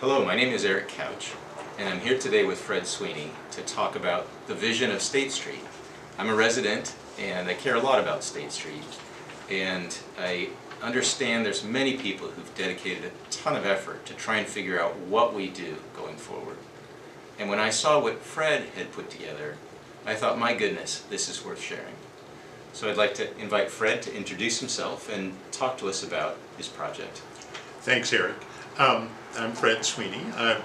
Hello, my name is Eric Couch, and I'm here today with Fred Sweeney to talk about the vision of State Street. I'm a resident, and I care a lot about State Street, and I understand there's many people who've dedicated a ton of effort to try and figure out what we do going forward. And when I saw what Fred had put together, I thought, my goodness, this is worth sharing. So I'd like to invite Fred to introduce himself and talk to us about his project. Thanks, Eric. I'm Fred Sweeney. I've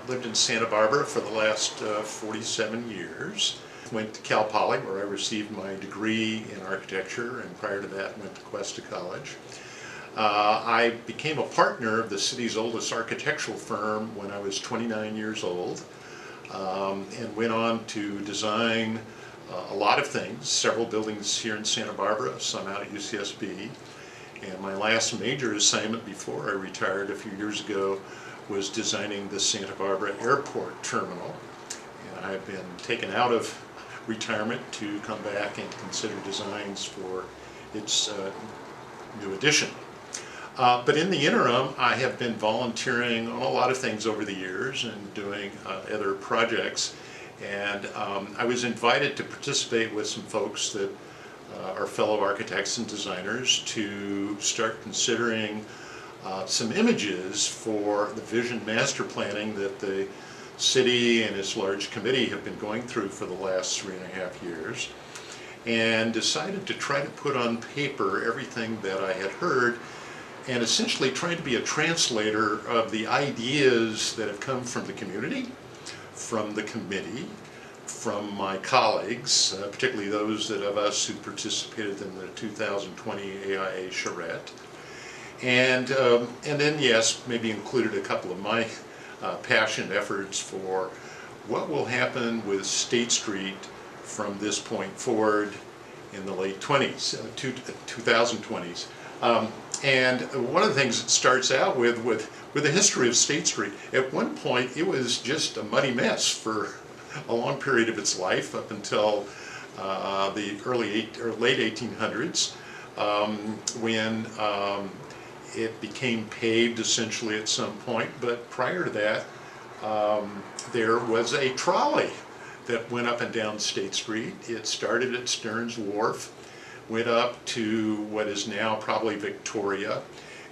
lived in Santa Barbara for the last 47 years. Went to Cal Poly, where I received my degree in architecture, and prior to that went to Cuesta College. I became a partner of the city's oldest architectural firm when I was 29 years old, and went on to design a lot of things, several buildings here in Santa Barbara, some out at UCSB. And my last major assignment before I retired a few years ago was designing the Santa Barbara Airport Terminal. And I've been taken out of retirement to come back and consider designs for its new addition. But in the interim, I have been volunteering on a lot of things over the years and doing other projects. And I was invited to participate with some folks that are fellow architects and designers to start considering some images for the vision master planning that the city and its large committee have been going through for the last 3.5 years, and decided to try to put on paper everything that I had heard, and essentially trying to be a translator of the ideas that have come from the community, from the committee, from my colleagues, particularly those of us who participated in the 2020 AIA charrette, and then, yes, maybe included a couple of my passionate efforts for what will happen with State Street from this point forward in the late 2020s. And one of the things it starts out with the history of State Street. At one point, it was just a muddy mess for a long period of its life, up until the late 1800s, when it became paved essentially at some point. But prior to that, there was a trolley that went up and down State Street. It started at Stearns Wharf, went up to what is now probably Victoria,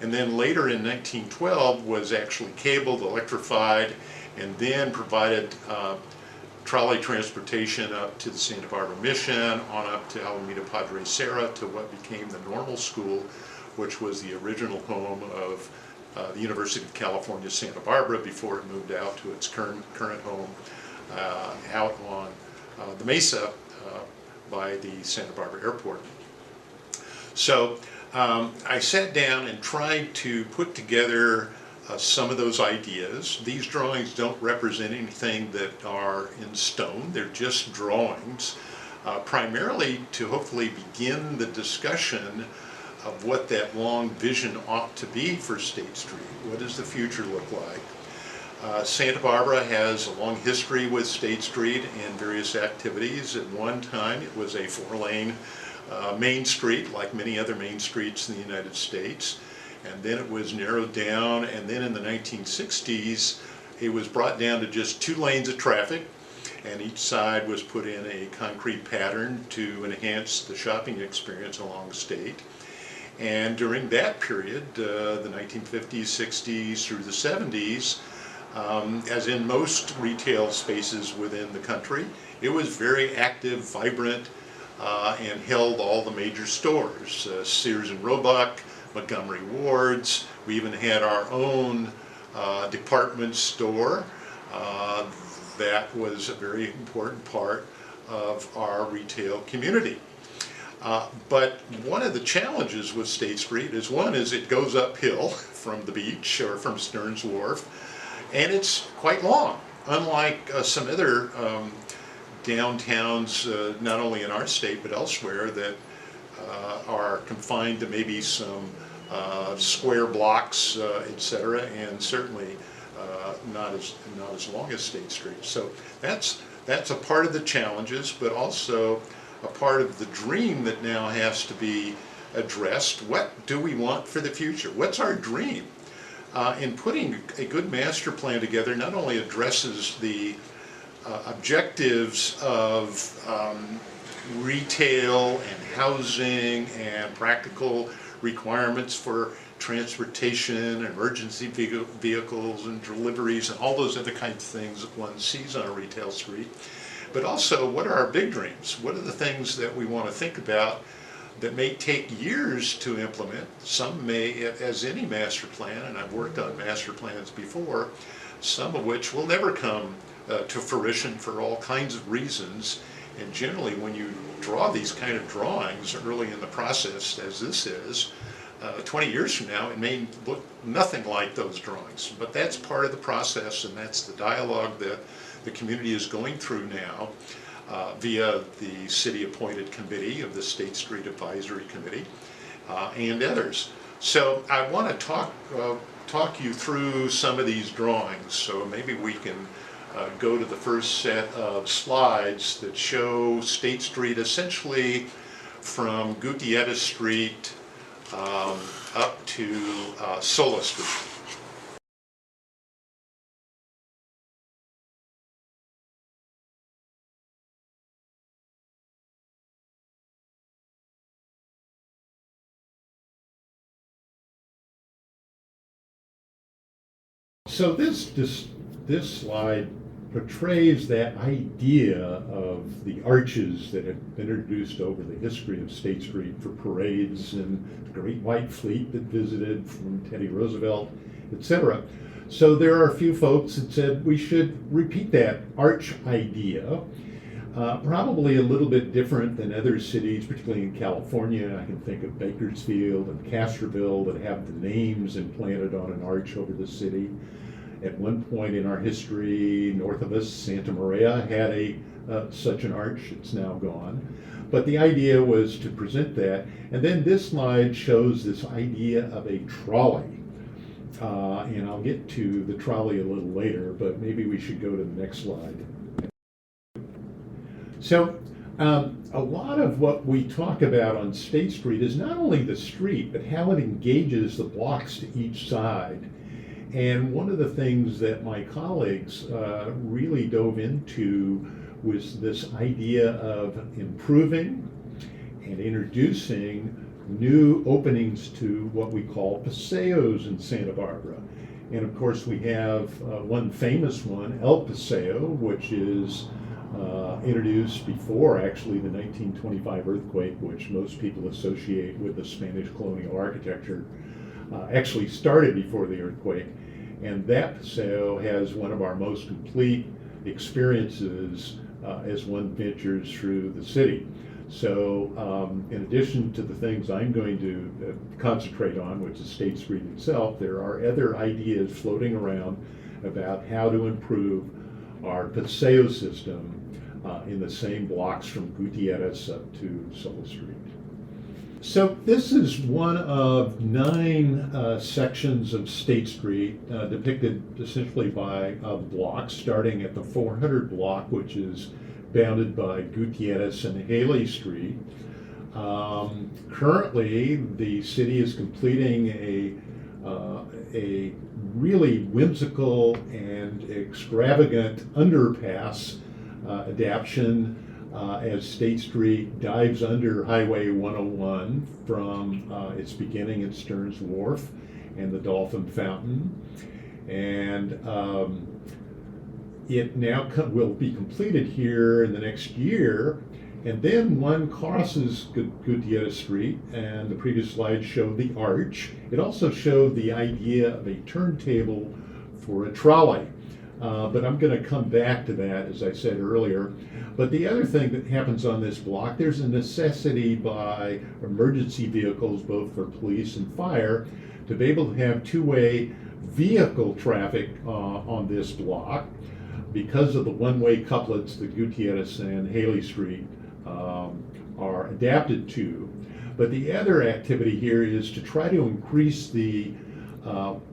and then later in 1912 was actually cabled, electrified, and then provided trolley transportation up to the Santa Barbara Mission, on up to Alameda Padre Serra, to what became the Normal School, which was the original home of the University of California, Santa Barbara, before it moved out to its current home out on the Mesa by the Santa Barbara Airport. So I sat down and tried to put together some of those ideas. These drawings don't represent anything that are in stone. They're just drawings, primarily to hopefully begin the discussion of what that long vision ought to be for State Street. What does the future look like? Santa Barbara has a long history with State Street and various activities. At one time, it was a 4-lane main street, like many other main streets in the United States. And then it was narrowed down, and then in the 1960s it was brought down to just 2 lanes of traffic, and each side was put in a concrete pattern to enhance the shopping experience along State. And during that period, the 1950s, 60s through the 70s, as in most retail spaces within the country, it was very active, vibrant, and held all the major stores, Sears and Roebuck, Montgomery Ward's. We even had our own department store that was a very important part of our retail community. But one of the challenges with State Street is, one is it goes uphill from the beach or from Stearns Wharf, and it's quite long, unlike some other downtowns, not only in our state but elsewhere, that are confined to maybe some square blocks, etc., and certainly not as long as State Street. So that's a part of the challenges, but also a part of the dream that now has to be addressed. What do we want for the future? What's our dream? And putting a good master plan together not only addresses the objectives of retail and housing and practical requirements for transportation, emergency vehicles and deliveries and all those other kinds of things that one sees on a retail street, but also what are our big dreams? What are the things that we want to think about that may take years to implement? Some may, as any master plan, and I've worked on master plans before, some of which will never come to fruition for all kinds of reasons. And generally, when you draw these kind of drawings early in the process, as this is, 20 years from now, it may look nothing like those drawings. But that's part of the process, and that's the dialogue that the community is going through now via the city-appointed committee of the State Street Advisory Committee and others. So I want to talk you through some of these drawings. So maybe we can go to the first set of slides that show State Street essentially from Gutierrez Street up to Sola Street. So this slide portrays that idea of the arches that have been introduced over the history of State Street for parades and the Great White Fleet that visited from Teddy Roosevelt, etc. So there are a few folks that said we should repeat that arch idea, probably a little bit different than other cities, particularly in California. I can think of Bakersfield and Castroville that have the names implanted on an arch over the city. At one point in our history, north of us, Santa Maria had such an arch. It's now gone. But the idea was to present that. And then this slide shows this idea of a trolley. And I'll get to the trolley a little later, but maybe we should go to the next slide. So a lot of what we talk about on State Street is not only the street, but how it engages the blocks to each side. And one of the things that my colleagues really dove into was this idea of improving and introducing new openings to what we call paseos in Santa Barbara. And of course we have one famous one, El Paseo, which is introduced before actually the 1925 earthquake, which most people associate with the Spanish colonial architecture. Actually started before the earthquake, and that paseo has one of our most complete experiences as one ventures through the city. So in addition to the things I'm going to concentrate on, which is State Street itself, there are other ideas floating around about how to improve our paseo system in the same blocks from Gutierrez up to Sola Street. So this is one of 9 sections of State Street depicted essentially by blocks, starting at the 400 block, which is bounded by Gutierrez and Haley Street. Currently, the city is completing a really whimsical and extravagant underpass adaptation as State Street dives under Highway 101 from its beginning at Stearns Wharf and the Dolphin Fountain. And it now will be completed here in the next year. And then one crosses Gutierrez Street, and the previous slide showed the arch. It also showed the idea of a turntable for a trolley. But I'm going to come back to that, as I said earlier. But the other thing that happens on this block, there's a necessity by emergency vehicles, both for police and fire, to be able to have two-way vehicle traffic on this block because of the one-way couplets that Gutierrez and Haley Street are adapted to. But the other activity here is to try to increase the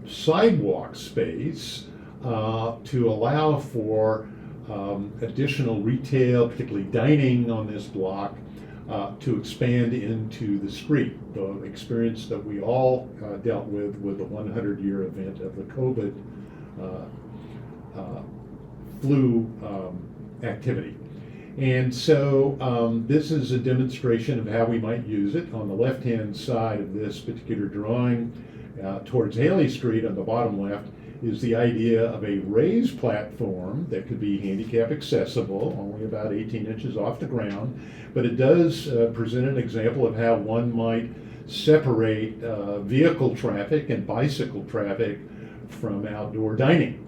sidewalk space to allow for additional retail, particularly dining on this block, to expand into the street. The experience that we all dealt with the 100-year event of the COVID flu activity. And so this is a demonstration of how we might use it. On the left-hand side of this particular drawing, towards Haley Street on the bottom left, is the idea of a raised platform that could be handicap accessible, only about 18 inches off the ground, but it does present an example of how one might separate vehicle traffic and bicycle traffic from outdoor dining,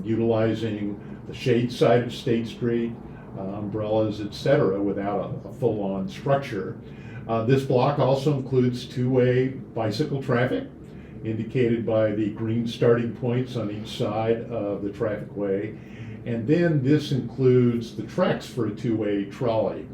utilizing the shade side of State Street, umbrellas, etc., without a full-on structure. This block also includes two-way bicycle traffic, indicated by the green starting points on each side of the traffic way. And then this includes the tracks for a two-way trolley.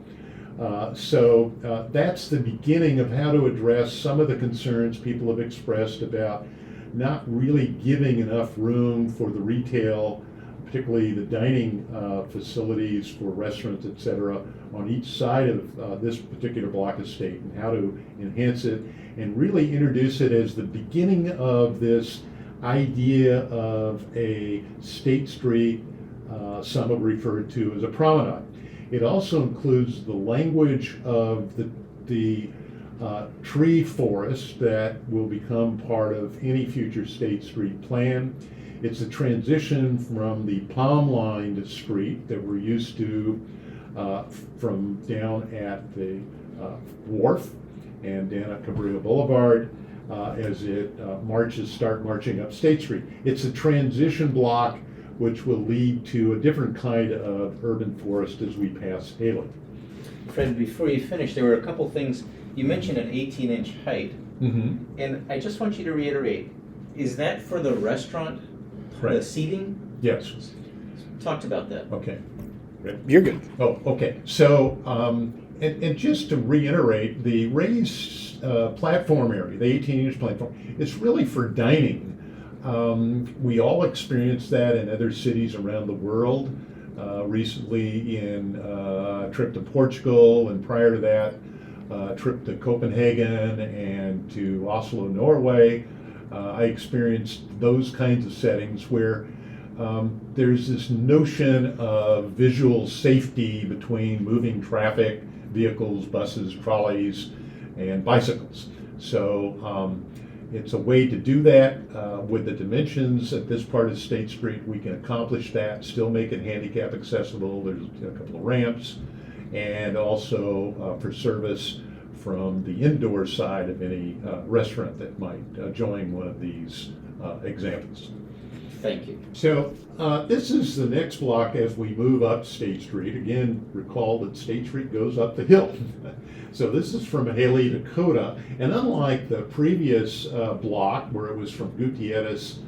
So that's the beginning of how to address some of the concerns people have expressed about not really giving enough room for the retail, particularly the dining facilities for restaurants, etc., on each side of this particular block of State, and how to enhance it and really introduce it as the beginning of this idea of a State Street, some have referred to as a promenade. It also includes the language of the tree forest that will become part of any future State Street plan. It's a transition from the palm-lined street that we're used to from down at the wharf and down at Cabrillo Boulevard as it start marching up State Street. It's a transition block which will lead to a different kind of urban forest as we pass Haley. Fred, before you finish, there were a couple things. You mentioned an 18-inch height, and I just want you to reiterate, is that for the restaurant, right, the seating? Yes. Talked about that. Okay. You're good. Oh, okay. So, and just to reiterate, the raised platform area, the 18-inch platform, is really for dining. We all experienced that in other cities around the world. Recently in a trip to Portugal, and prior to that, a trip to Copenhagen and to Oslo, Norway. I experienced those kinds of settings where there's this notion of visual safety between moving traffic, vehicles, buses, trolleys, and bicycles. So it's a way to do that with the dimensions at this part of State Street. We can accomplish that, still make it handicap accessible. There's a couple of ramps, and also for service from the indoor side of any restaurant that might join one of these examples. Thank you. So this is the next block as we move up State Street. Again, recall that State Street goes up the hill. So this is from Haley, Dakota, and unlike the previous block where it was from Gutierrez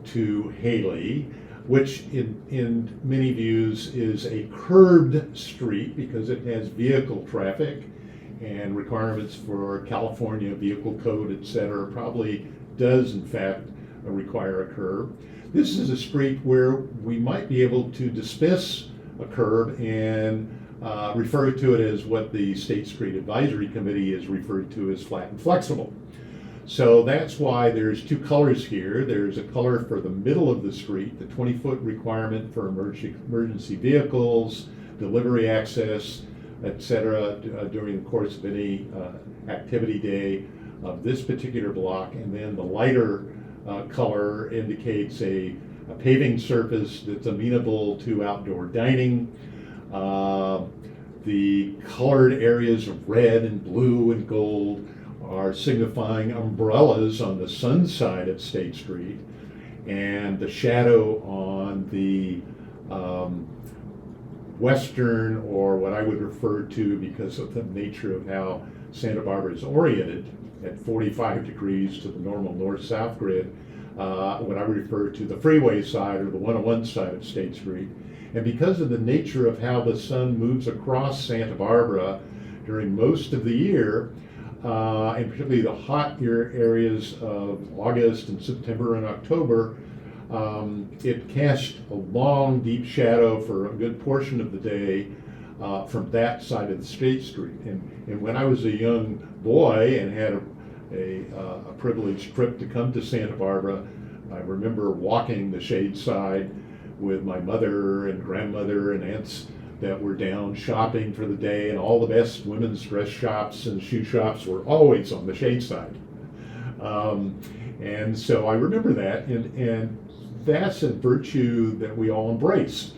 to Haley, which in many views is a curbed street because it has vehicle traffic and requirements for California vehicle code, etc., probably does in fact require a curb. This is a street where we might be able to dismiss a curb and refer to it as what the State Street Advisory Committee has referred to as flat and flexible. So that's why there's two colors here. There's a color for the middle of the street, the 20-foot requirement for emergency vehicles, delivery access, etc., during the course of any activity day of this particular block. And then the lighter color indicates a paving surface that's amenable to outdoor dining. The colored areas of red and blue and gold are signifying umbrellas on the sun side of State Street, and the shadow on the western, or what I would refer to because of the nature of how Santa Barbara is oriented at 45 degrees to the normal north-south grid, what I refer to the freeway side or the 101 side of State Street. And because of the nature of how the sun moves across Santa Barbara during most of the year, and particularly the hot areas of August and September and October, it casts a long, deep shadow for a good portion of the day from that side of the State Street. And when I was a young boy and had a privileged trip to come to Santa Barbara, I remember walking the shade side with my mother and grandmother and aunts that were down shopping for the day, and all the best women's dress shops and shoe shops were always on the shade side. And so I remember that, and that's a virtue that we all embrace.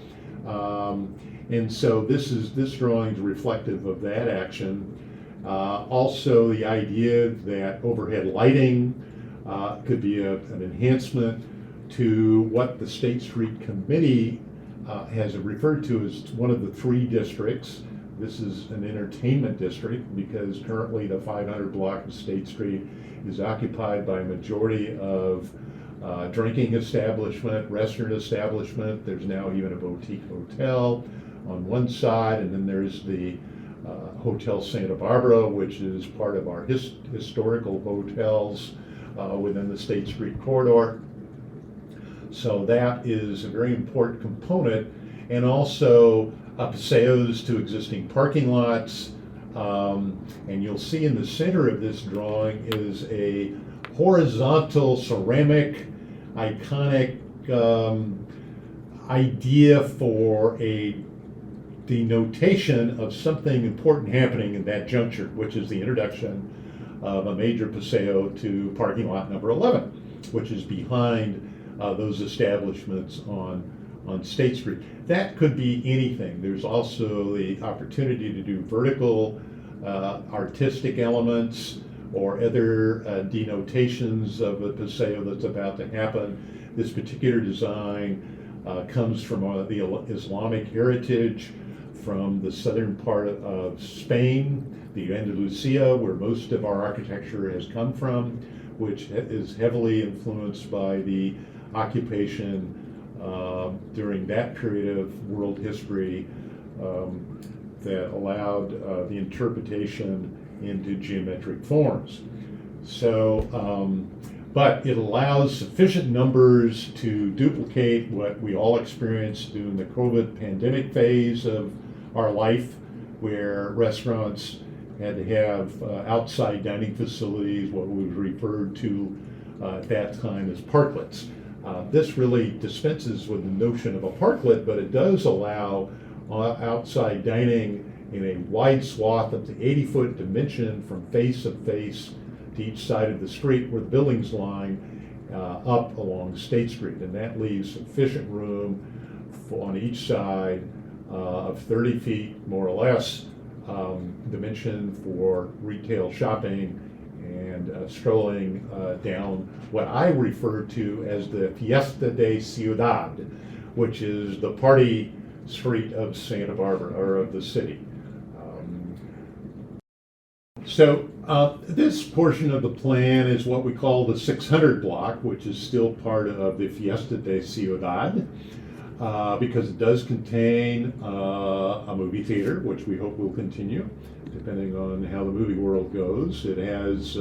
And so this drawing is reflective of that action. Also, the idea that overhead lighting could be an enhancement to what the State Street Committee has referred to as one of the 3 districts. This is an entertainment district because currently the 500 block of State Street is occupied by a majority of drinking establishment, restaurant establishment. There's now even a boutique hotel on one side, and then there's the Hotel Santa Barbara, which is part of our historical hotels within the State Street corridor. So that is a very important component, and also paseos to existing parking lots. And you'll see in the center of this drawing is a horizontal ceramic iconic idea for a denotation of something important happening in that juncture, which is the introduction of a major paseo to parking lot number 11, which is behind those establishments on State Street. That could be anything. There's also the opportunity to do vertical artistic elements or other denotations of a paseo that's about to happen. This particular design comes from the Islamic heritage from the southern part of Spain, the Andalusia, where most of our architecture has come from, which is heavily influenced by the occupation during that period of world history that allowed the interpretation into geometric forms. So, but it allows sufficient numbers to duplicate what we all experienced during the COVID pandemic phase of our life, where restaurants had to have outside dining facilities, what was referred to at that time as parklets. This really dispenses with the notion of a parklet, but it does allow outside dining in a wide swath up to 80-foot dimension from face to face to each side of the street where the buildings line up along State Street. And that leaves sufficient room on each side of 30 feet, more or less, dimension for retail shopping and strolling down what I refer to as the Fiesta de Ciudad, which is the party street of Santa Barbara, or of the city. So this portion of the plan is what we call the 600 block, which is still part of the Fiesta de Ciudad, because it does contain a movie theater, which we hope will continue, depending on how the movie world goes. It has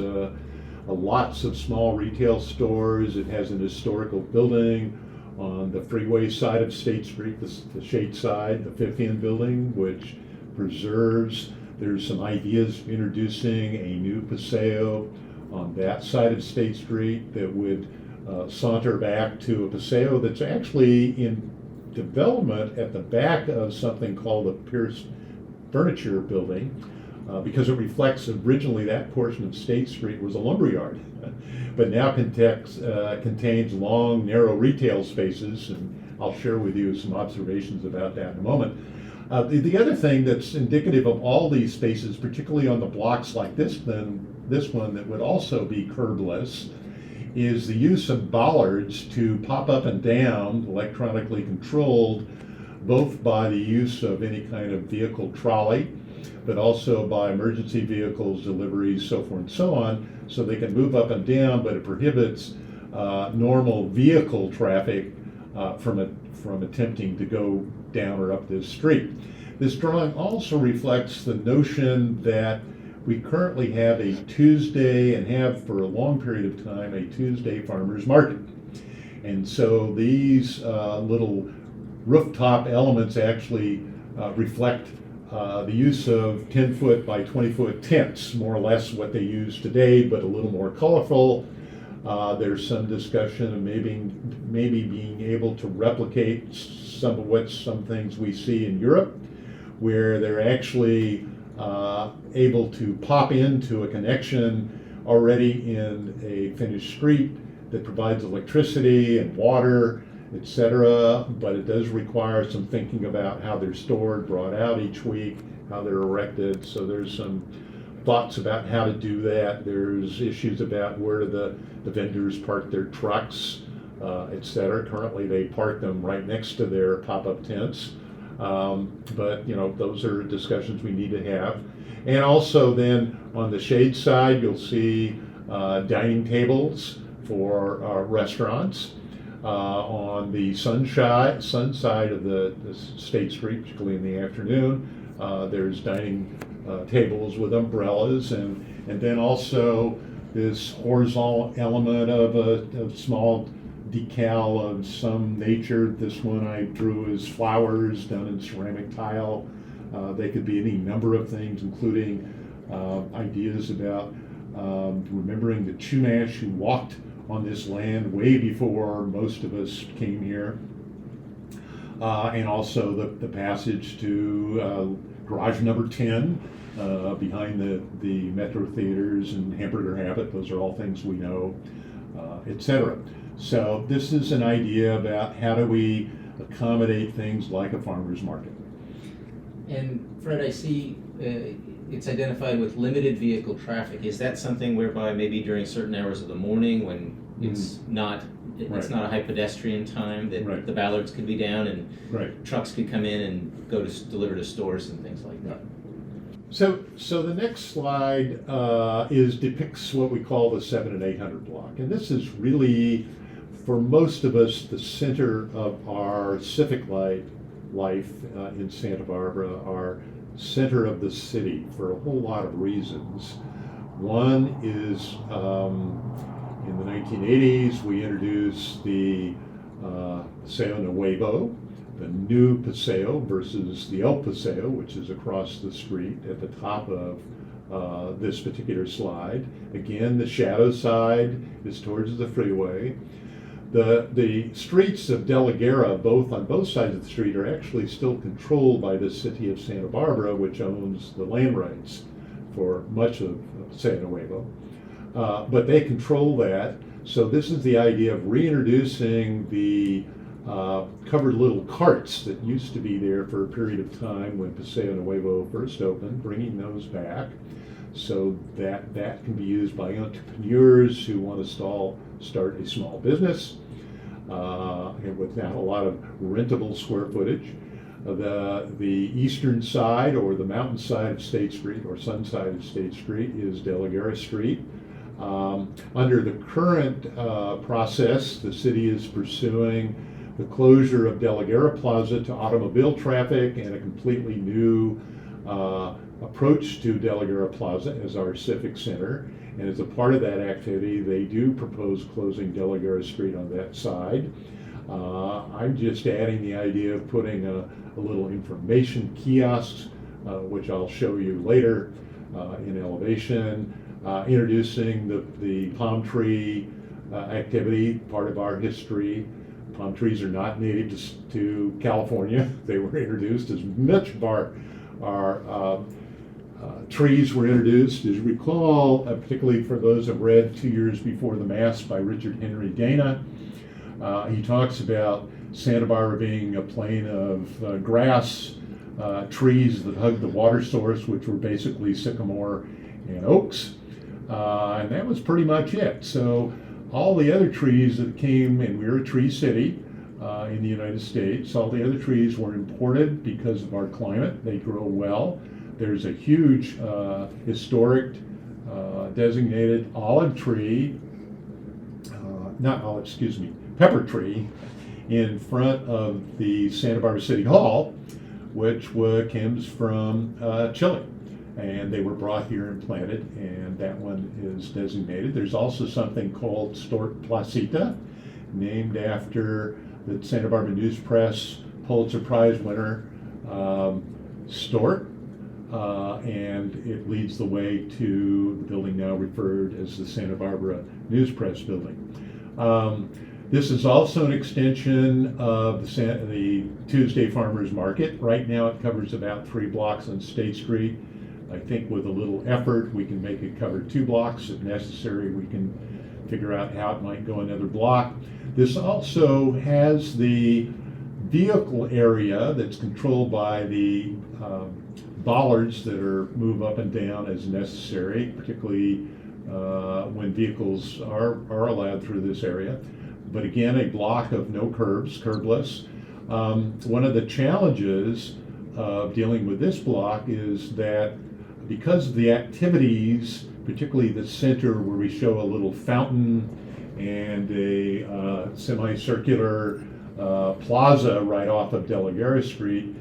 lots of small retail stores. It has an historical building on the freeway side of State Street, the shade side, the 50th building, which preserves. There's some ideas introducing a new paseo on that side of State Street that would saunter back to a paseo that's actually in development at the back of something called the Pierce Furniture Building, because it reflects originally that portion of State Street was a lumberyard, but now contains long, narrow retail spaces, and I'll share with you some observations about that in a moment. The other thing that's indicative of all these spaces, particularly on the blocks like this one that would also be curbless, is the use of bollards to pop up and down, electronically controlled, both by the use of any kind of vehicle trolley, but also by emergency vehicles, deliveries, so forth and so on, so they can move up and down, but it prohibits normal vehicle traffic from attempting to go down or up this street. This drawing also reflects the notion that we currently have a Tuesday, and have for a long period of time, a Tuesday farmers market. And so these little rooftop elements actually reflect the use of 10-foot by 20-foot tents, more or less what they use today, but a little more colorful. There's some discussion of maybe being able to replicate some things we see in Europe, where they're actually able to pop into a connection already in a finished street that provides electricity and water, etc. But it does require some thinking about how they're stored, brought out each week, how they're erected. So there's some thoughts about how to do that. There's issues about where the vendors park their trucks, etc. Currently, they park them right next to their pop-up tents. But those are discussions we need to have. And also then on the shade side, you'll see dining tables for restaurants. On the sun side of the State Street, particularly in the afternoon, there's dining tables with umbrellas, and then also this horizontal element of a small decal of some nature. This one I drew as flowers done in ceramic tile. They could be any number of things, including ideas about remembering the Chumash who walked on this land way before most of us came here. And also the passage to garage number 10 behind the Metro Theaters and Hamburger Habit. Those are all things we know, etc. So this is an idea about how do we accommodate things like a farmer's market. And Fred, I see it's identified with limited vehicle traffic. Is that something whereby maybe during certain hours of the morning when it's not a high pedestrian time that the ballards could be down and trucks could come in and go to deliver to stores and things like that? So the next slide depicts what we call the 7 and 800 block, and this is really, for most of us, the center of our civic life in Santa Barbara, our center of the city, for a whole lot of reasons. One is in the 1980s we introduced the Paseo Nuevo, the new Paseo versus the El Paseo, which is across the street at the top of this particular slide. Again, the shadow side is towards the freeway. The streets of De La Guerra, on both sides of the street, are actually still controlled by the city of Santa Barbara, which owns the land rights for much of Paseo Nuevo. But they control that. So this is the idea of reintroducing the covered little carts that used to be there for a period of time when Paseo Nuevo first opened, bringing those back so that can be used by entrepreneurs who want to start a small business and without a lot of rentable square footage. The eastern side, or the mountain side of State Street, or sun side of State Street, is De La Guerra Street. Under the current process, the city is pursuing the closure of De La Guerra Plaza to automobile traffic and a completely new approach to De La Guerra Plaza as our civic center. And as a part of that activity, they do propose closing De La Guerra Street on that side. I'm just adding the idea of putting a little information kiosk, which I'll show you later in elevation, introducing the palm tree activity, part of our history. Palm trees are not native to California. They were introduced as much of our trees were introduced. As you recall, particularly for those who have read 2 Years Before the Mass by Richard Henry Dana, he talks about Santa Barbara being a plain of grass, trees that hug the water source, which were basically sycamore and oaks, and that was pretty much it. So all the other trees that came, and we're a tree city in the United States, all the other trees were imported because of our climate. They grow well. There's a huge historic designated pepper tree in front of the Santa Barbara City Hall, which comes from Chile. And they were brought here and planted, and that one is designated. There's also something called Stork Placita, named after the Santa Barbara News Press Pulitzer Prize winner, Stork. and it leads the way to the building now referred as the Santa Barbara News Press building. This is also an extension of the Tuesday Farmers Market. Right now it covers about 3 blocks on State Street. I think with a little effort we can make it cover 2 blocks. If necessary, we can figure out how it might go another block. This also has the vehicle area that's controlled by the bollards that move up and down as necessary, particularly when vehicles are allowed through this area. But again, a block of no curbs, curbless. One of the challenges of dealing with this block is that because of the activities, particularly the center where we show a little fountain and a semicircular plaza right off of De La Guerra Street,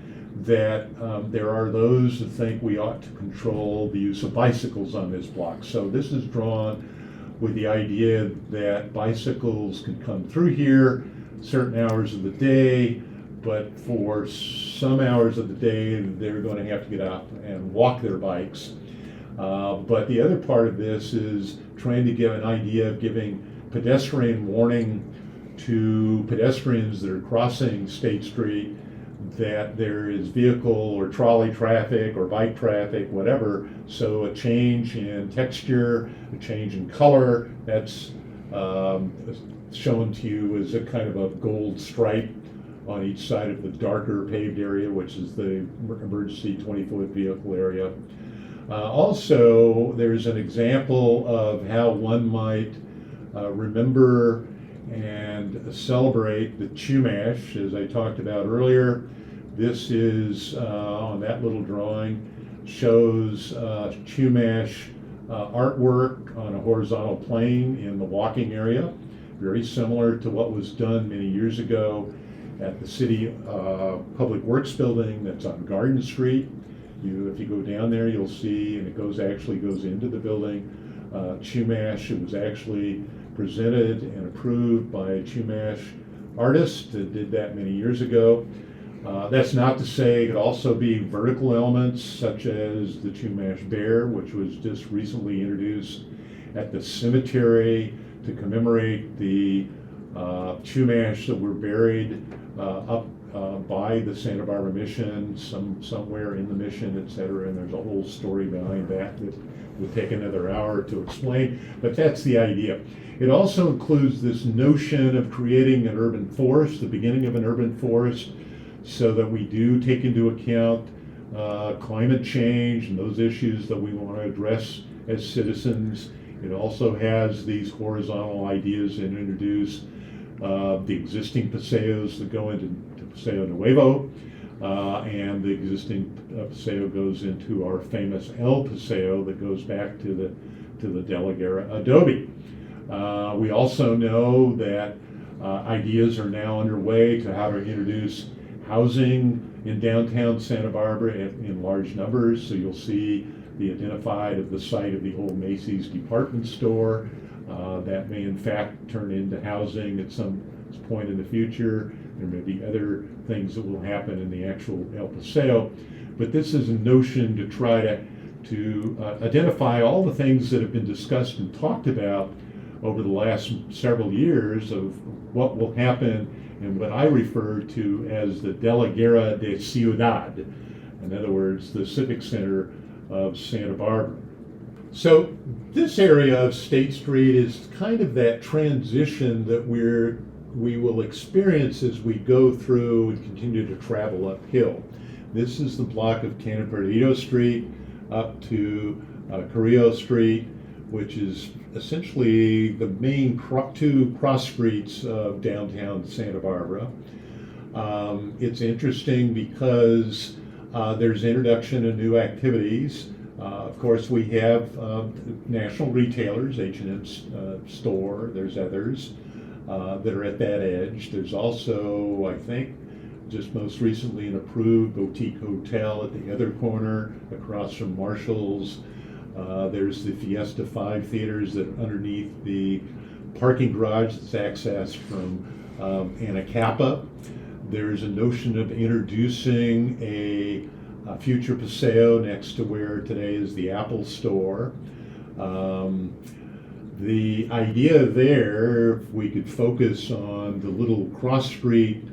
that there are those that think we ought to control the use of bicycles on this block. So this is drawn with the idea that bicycles can come through here certain hours of the day, but for some hours of the day they're going to have to get out and walk their bikes. But the other part of this is trying to give an idea of giving pedestrian warning to pedestrians that are crossing State Street that there is vehicle or trolley traffic or bike traffic, whatever. So a change in texture, a change in color, that's shown to you as a kind of a gold stripe on each side of the darker paved area, which is the emergency 20-foot vehicle area. Also, there's an example of how one might remember and celebrate the Chumash, as I talked about earlier. This is, on that little drawing, shows Chumash artwork on a horizontal plane in the walking area, very similar to what was done many years ago at the City Public Works building that's on Garden Street. If you go down there, you'll see, and it actually goes into the building, Chumash. It was actually presented and approved by a Chumash artist that did that many years ago. That's not to say it could also be vertical elements such as the Chumash bear, which was just recently introduced at the cemetery to commemorate the Chumash that were buried up by the Santa Barbara Mission, somewhere in the mission, etc. And there's a whole story behind that would take another hour to explain, but that's the idea. It also includes this notion of creating an urban forest, the beginning of an urban forest, so that we do take into account climate change and those issues that we want to address as citizens. It also has these horizontal ideas and introduce the existing paseos that go into Paseo Nuevo, and the existing paseo goes into our famous El Paseo that goes back to the De La Guerra adobe. We also know that ideas are now underway to how to introduce housing in downtown Santa Barbara in large numbers. So you'll see the identified of the site of the old Macy's department store. That may in fact turn into housing at some point in the future. There may be other things that will happen in the actual El Paseo. But this is a notion to try to identify all the things that have been discussed and talked about over the last several years of what will happen in what I refer to as the De La Guerra de Ciudad. In other words, the Civic Center of Santa Barbara. So this area of State Street is kind of that transition that we will experience as we go through and continue to travel uphill. This is the block of Cannon Perdido Street up to Carrillo Street, which is essentially the main two cross streets of downtown Santa Barbara. It's interesting because there's introduction of new activities. Of course, we have national retailers, H&M store, there's others that are at that edge. There's also, I think, just most recently an approved boutique hotel at the other corner across from Marshall's. There's the Fiesta 5 theaters that are underneath the parking garage that's accessed from Anacapa. There's a notion of introducing a future Paseo next to where today is the Apple store. The idea there, if we could focus on the little cross-street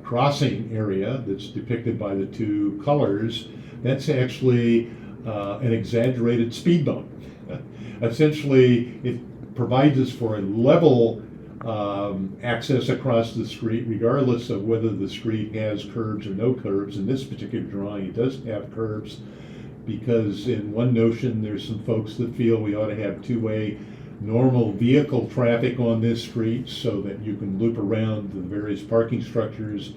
crossing area that's depicted by the two colors, that's actually an exaggerated speed bump. Essentially, it provides us for a level access across the street, regardless of whether the street has curbs or no curbs. In this particular drawing, it does have curbs, because in one notion, there's some folks that feel we ought to have two-way normal vehicle traffic on this street so that you can loop around the various parking structures,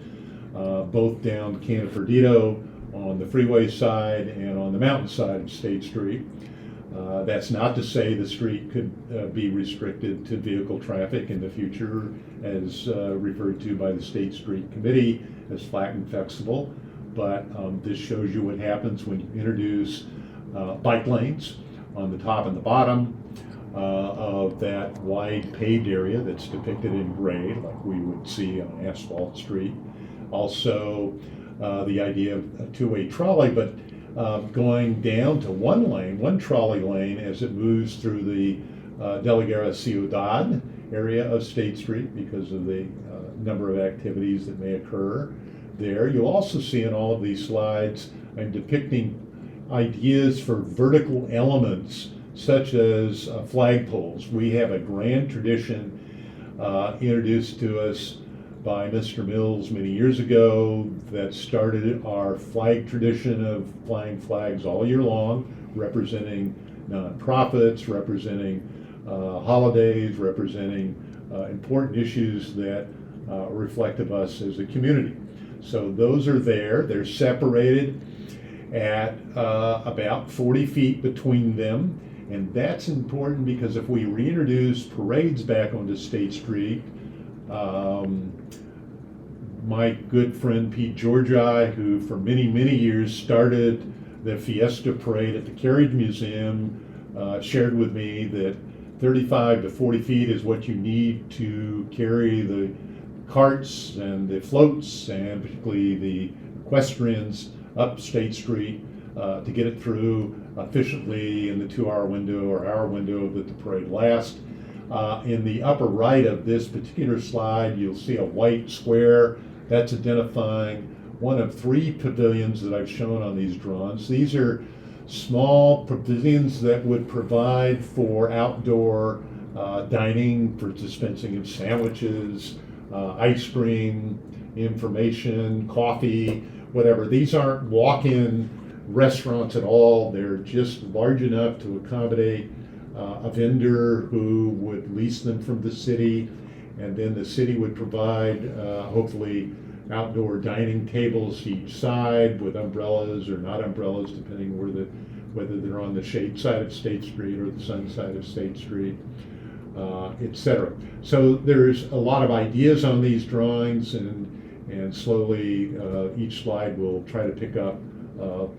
both down Canna Perdido on the freeway side and on the mountain side of State Street. That's not to say the street could be restricted to vehicle traffic in the future, as referred to by the State Street Committee as flat and flexible. But this shows you what happens when you introduce bike lanes on the top and the bottom of that wide paved area that's depicted in gray, like we would see on an asphalt street. Also, the idea of a two-way trolley, but going down to one trolley lane as it moves through the De la Guerra Ciudad area of State Street because of the number of activities that may occur there. You'll also see in all of these slides, I'm depicting ideas for vertical elements such as flagpoles. We have a grand tradition introduced to us by Mr. Mills many years ago that started our flag tradition of flying flags all year long, representing nonprofits, representing holidays, representing important issues that reflect of us as a community. So those are there. They're separated at about 40 feet between them. And that's important because if we reintroduce parades back onto State Street, my good friend Pete Georgi, who for many, many years started the Fiesta Parade at the Carriage Museum, shared with me that 35 to 40 feet is what you need to carry the carts and the floats and particularly the equestrians up State Street to get it through efficiently in the 2-hour window or hour window that the parade lasts. In the upper right of this particular slide, you'll see a white square. That's identifying one of 3 pavilions that I've shown on these drawings. These are small pavilions that would provide for outdoor dining, for dispensing of sandwiches, ice cream, information, coffee, whatever. These aren't walk-in restaurants at all. They're just large enough to accommodate a vendor who would lease them from the city, and then the city would provide hopefully outdoor dining tables each side with umbrellas or not umbrellas, depending whether they're on the shade side of State Street or the sun side of State Street, etc. So there's a lot of ideas on these drawings, and slowly each slide will try to pick up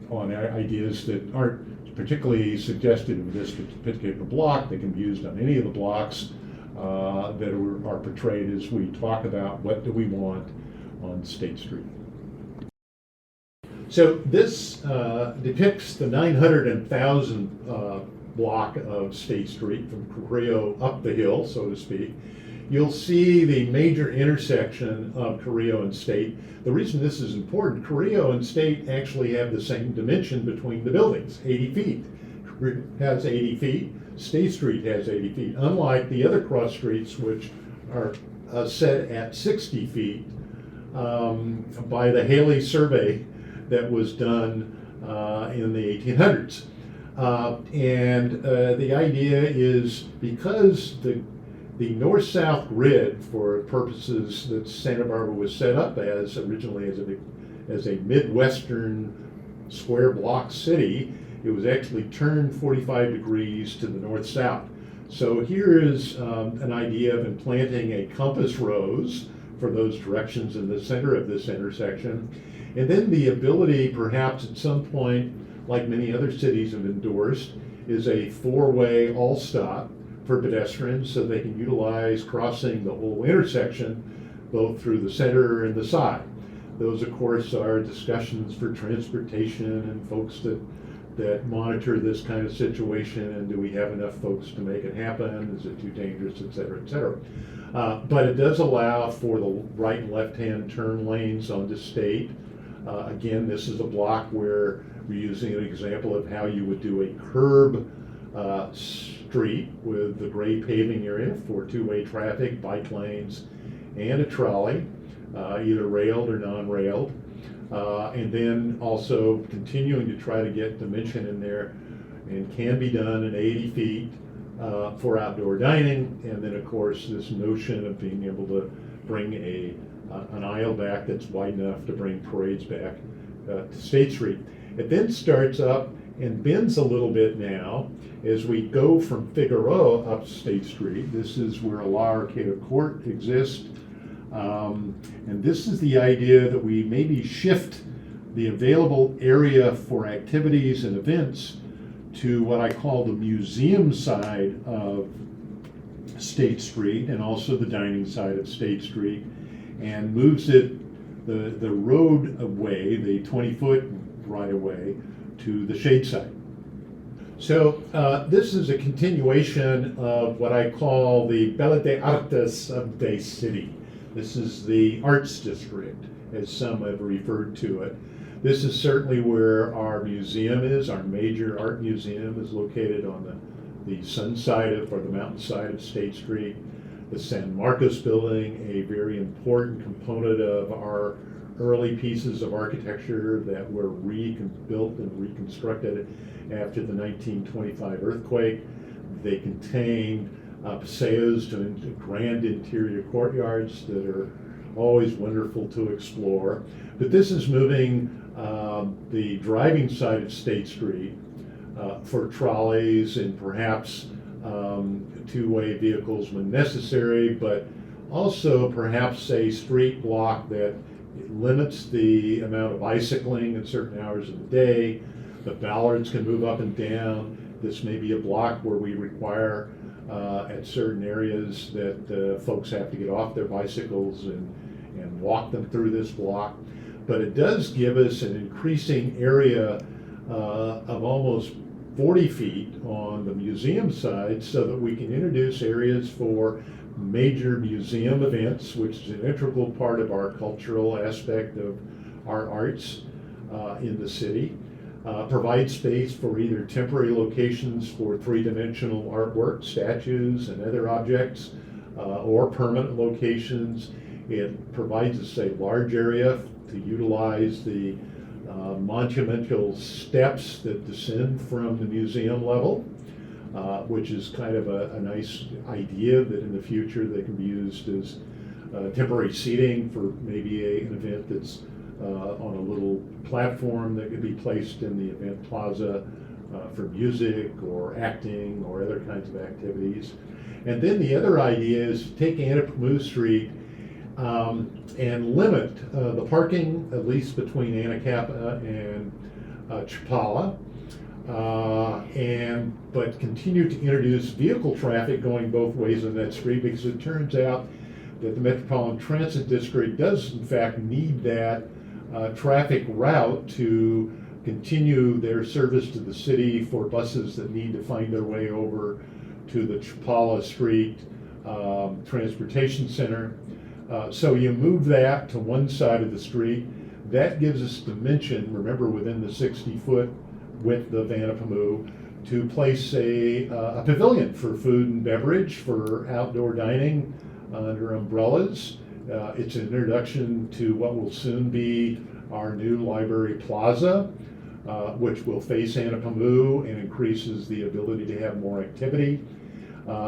on ideas that aren't particularly suggested of this particular block. They can be used on any of the blocks that are portrayed as we talk about what do we want on State Street. So this depicts the 900 and 1000 block of State Street from Carrillo up the hill, so to speak. You'll see the major intersection of Carrillo and State. The reason this is important, Carrillo and State actually have the same dimension between the buildings, 80 feet. Carrillo has 80 feet, State Street has 80 feet, unlike the other cross streets which are set at 60 feet by the Haley survey that was done in the 1800s. The idea is because the north-south grid, for purposes that Santa Barbara was set up as originally as a Midwestern square block city, it was actually turned 45 degrees to the north-south. So here is an idea of implanting a compass rose for those directions in the center of this intersection. And then the ability, perhaps at some point, like many other cities have endorsed, is a 4-way all-stop for pedestrians so they can utilize crossing the whole intersection, both through the center and the side. Those, of course, are discussions for transportation and folks that monitor this kind of situation, and do we have enough folks to make it happen? Is it too dangerous, et cetera, et cetera. But it does allow for the right and left-hand turn lanes onto State. Again, this is a block where we're using an example of how you would do a curb street with the gray paving area for two-way traffic, bike lanes, and a trolley, either railed or non-railed. And then also continuing to try to get dimension in there, and can be done in 80 feet for outdoor dining. And then, of course, this notion of being able to bring an aisle back that's wide enough to bring parades back to State Street. It then starts up and bends a little bit now as we go from Figueroa up State Street. This is where La Arcada Court exists. And this is the idea that we maybe shift the available area for activities and events to what I call the museum side of State Street, and also the dining side of State Street, and moves it the roadway, the 20-foot right of way, to the shade side. So this is a continuation of what I call the Belle de Artes of the city. This is the arts district, as some have referred to it. This is certainly where our museum is. Our major art museum is located on the sun side of, or the mountain side of State Street. The San Marcos building, a very important component of our early pieces of architecture that were rebuilt and reconstructed after the 1925 earthquake. They contain paseos to grand interior courtyards that are always wonderful to explore. But this is moving the driving side of State Street for trolleys and perhaps two-way vehicles when necessary, but also perhaps a street block that limits the amount of bicycling at certain hours of the day. The ballards can move up and down. This may be a block where we require at certain areas that folks have to get off their bicycles and walk them through this block. But it does give us an increasing area of almost 40 feet on the museum side, so that we can introduce areas for major museum events, which is an integral part of our cultural aspect of our arts in the city. Provide space for either temporary locations for three-dimensional artwork, statues, and other objects, or permanent locations. It provides us a large area to utilize the monumental steps that descend from the museum level, which is kind of a nice idea that in the future they can be used as temporary seating for maybe an event that's on a little platform that could be placed in the event plaza for music or acting or other kinds of activities. And then the other idea is to take Anapamu Street and limit the parking, at least between Anacapa and Chapala, but continue to introduce vehicle traffic going both ways on that street, because it turns out that the Metropolitan Transit District does in fact need that traffic route to continue their service to the city for buses that need to find their way over to the Chapala Street Transportation Center. So you move that to one side of the street. That gives us dimension, remember, within the 60-foot width of Anapamu, to place a pavilion for food and beverage, for outdoor dining under umbrellas. It's an introduction to what will soon be our new library plaza, which will face Anapamu and increases the ability to have more activity.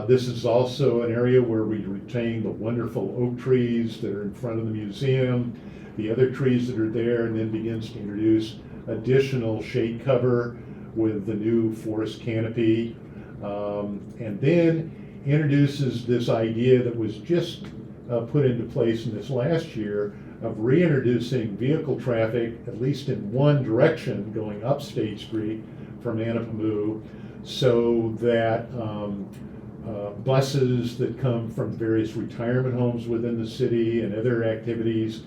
This is also an area where we retain the wonderful oak trees that are in front of the museum, the other trees that are there, and then begins to introduce additional shade cover with the new forest canopy, and then introduces this idea that was just put into place in this last year of reintroducing vehicle traffic, at least in one direction, going up State Street from Anapamu, so that buses that come from various retirement homes within the city and other activities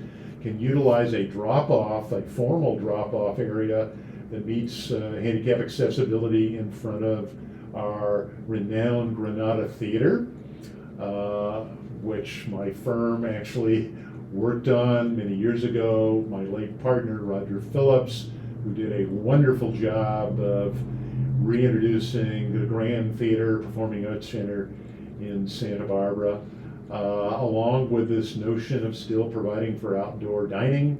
can utilize a drop-off, a formal drop-off area that meets handicap accessibility in front of our renowned Granada Theater, which my firm actually worked on many years ago. My late partner, Roger Phillips, who did a wonderful job of reintroducing the Grand Theater Performing Arts Center in Santa Barbara, along with this notion of still providing for outdoor dining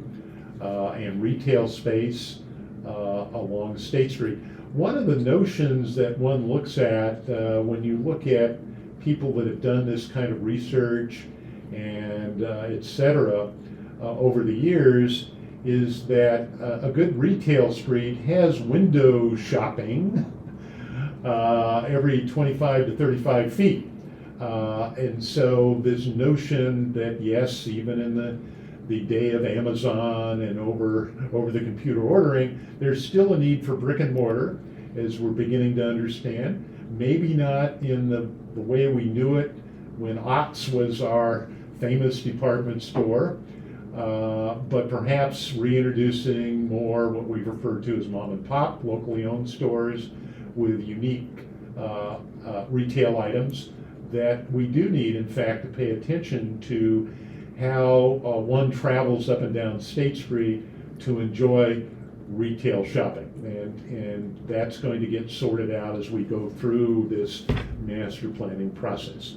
and retail space along State Street. One of the notions that one looks at when you look at people that have done this kind of research and et cetera over the years is that a good retail street has window shopping every 25 to 35 feet. And so this notion that yes, even in the day of Amazon and over the computer ordering, there's still a need for brick and mortar, as we're beginning to understand. Maybe not in the way we knew it when Ox was our famous department store, but perhaps reintroducing more what we refer to as mom and pop, locally owned stores with unique retail items that we do need, in fact, to pay attention to how one travels up and down State Street to enjoy retail shopping. And that's going to get sorted out as we go through this master planning process.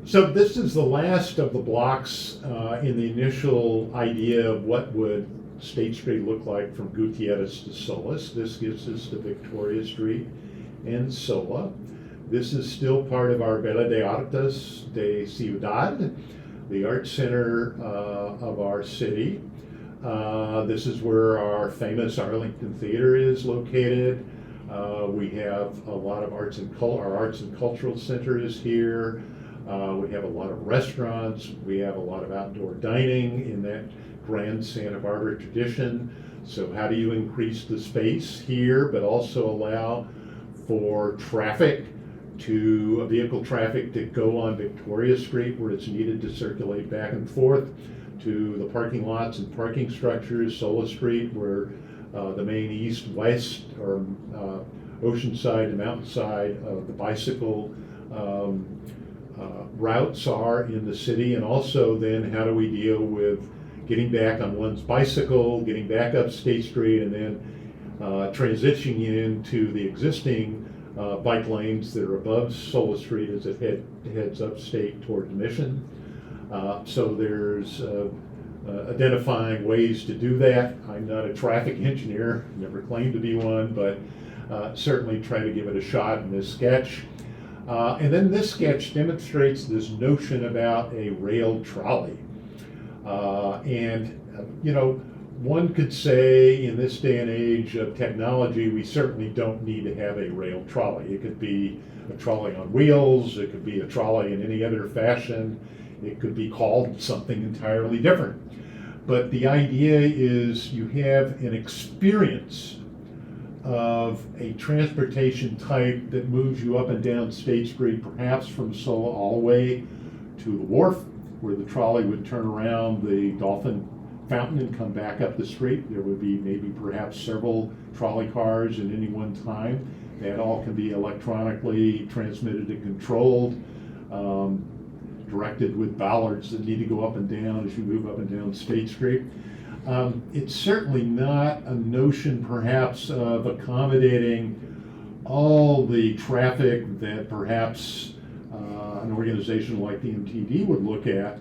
So this is the last of the blocks in the initial idea of what would State Street look like from Gutierrez to Solis. This gets us to Victoria Street and Sola. This is still part of our Bella de Artes de Ciudad, the art center of our city. This is where our famous Arlington Theater is located. We have a lot of our arts and cultural center is here. We have a lot of restaurants. We have a lot of outdoor dining in that grand Santa Barbara tradition. So how do you increase the space here, but also allow for vehicle traffic to go on Victoria Street where it's needed to circulate back and forth, to the parking lots and parking structures, Sola Street, where the main east-west or oceanside and mountainside the bicycle routes are in the city, and also then how do we deal with getting back on one's bicycle, getting back up State Street, and then transitioning into the existing bike lanes that are above Sola Street as it heads upstate toward the Mission. So there's identifying ways to do that. I'm not a traffic engineer, never claimed to be one, but certainly try to give it a shot in this sketch. And then this sketch demonstrates this notion about a rail trolley. One could say in this day and age of technology, we certainly don't need to have a rail trolley. It could be a trolley on wheels, it could be a trolley in any other fashion, it could be called something entirely different. But the idea is you have an experience of a transportation type that moves you up and down State Street, perhaps from Sola all the way to the wharf, where the trolley would turn around the Dolphin Fountain and come back up the street. There would be maybe perhaps several trolley cars at any one time. That all can be electronically transmitted and controlled, directed with ballards that need to go up and down as you move up and down State Street. It's certainly not a notion perhaps of accommodating all the traffic that perhaps an organization like the MTD would look at,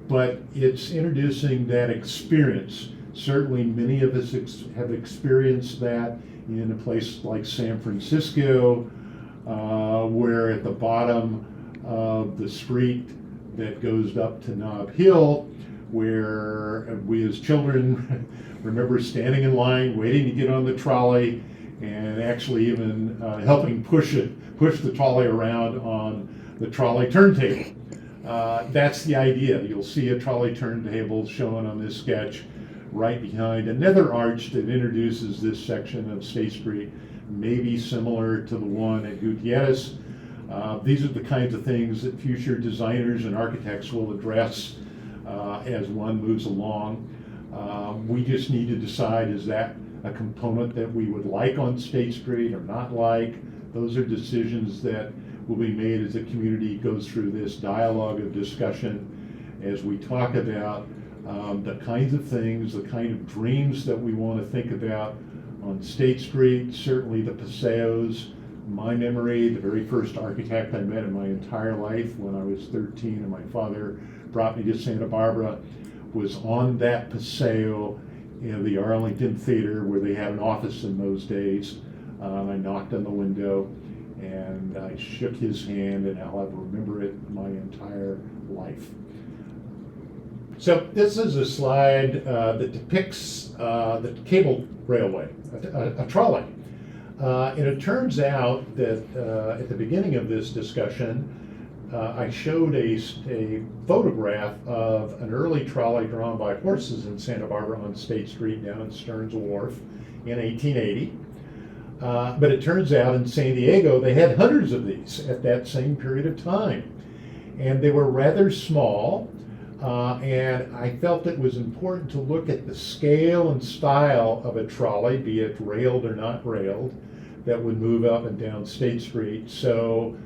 but it's introducing that experience. Certainly many of us have experienced that in a place like San Francisco, where at the bottom of the street that goes up to Nob Hill, where we as children remember standing in line, waiting to get on the trolley, and actually even helping push the trolley around on the trolley turntable. That's the idea. You'll see a trolley turntable shown on this sketch right behind another arch that introduces this section of State Street, maybe similar to the one at Gutierrez. These are the kinds of things that future designers and architects will address as one moves along. We just need to decide, is that a component that we would like on State Street or not like? Those are decisions that will be made as the community goes through this dialogue of discussion, as we talk about the kinds of things, the kind of dreams that we want to think about on State Street. Certainly the Paseos, my memory, the very first architect I met in my entire life when I was 13 and my father brought me to Santa Barbara, was on that Paseo in the Arlington Theater, where they had an office in those days. I knocked on the window and I shook his hand, and I'll remember it my entire life. So this is a slide that depicts the cable railway, a trolley. And it turns out that at the beginning of this discussion, I showed a photograph of an early trolley drawn by horses in Santa Barbara on State Street down in Stearns Wharf in 1880. But it turns out in San Diego they had hundreds of these at that same period of time. And they were rather small, and I felt it was important to look at the scale and style of a trolley, be it railed or not railed, that would move up and down State Street. So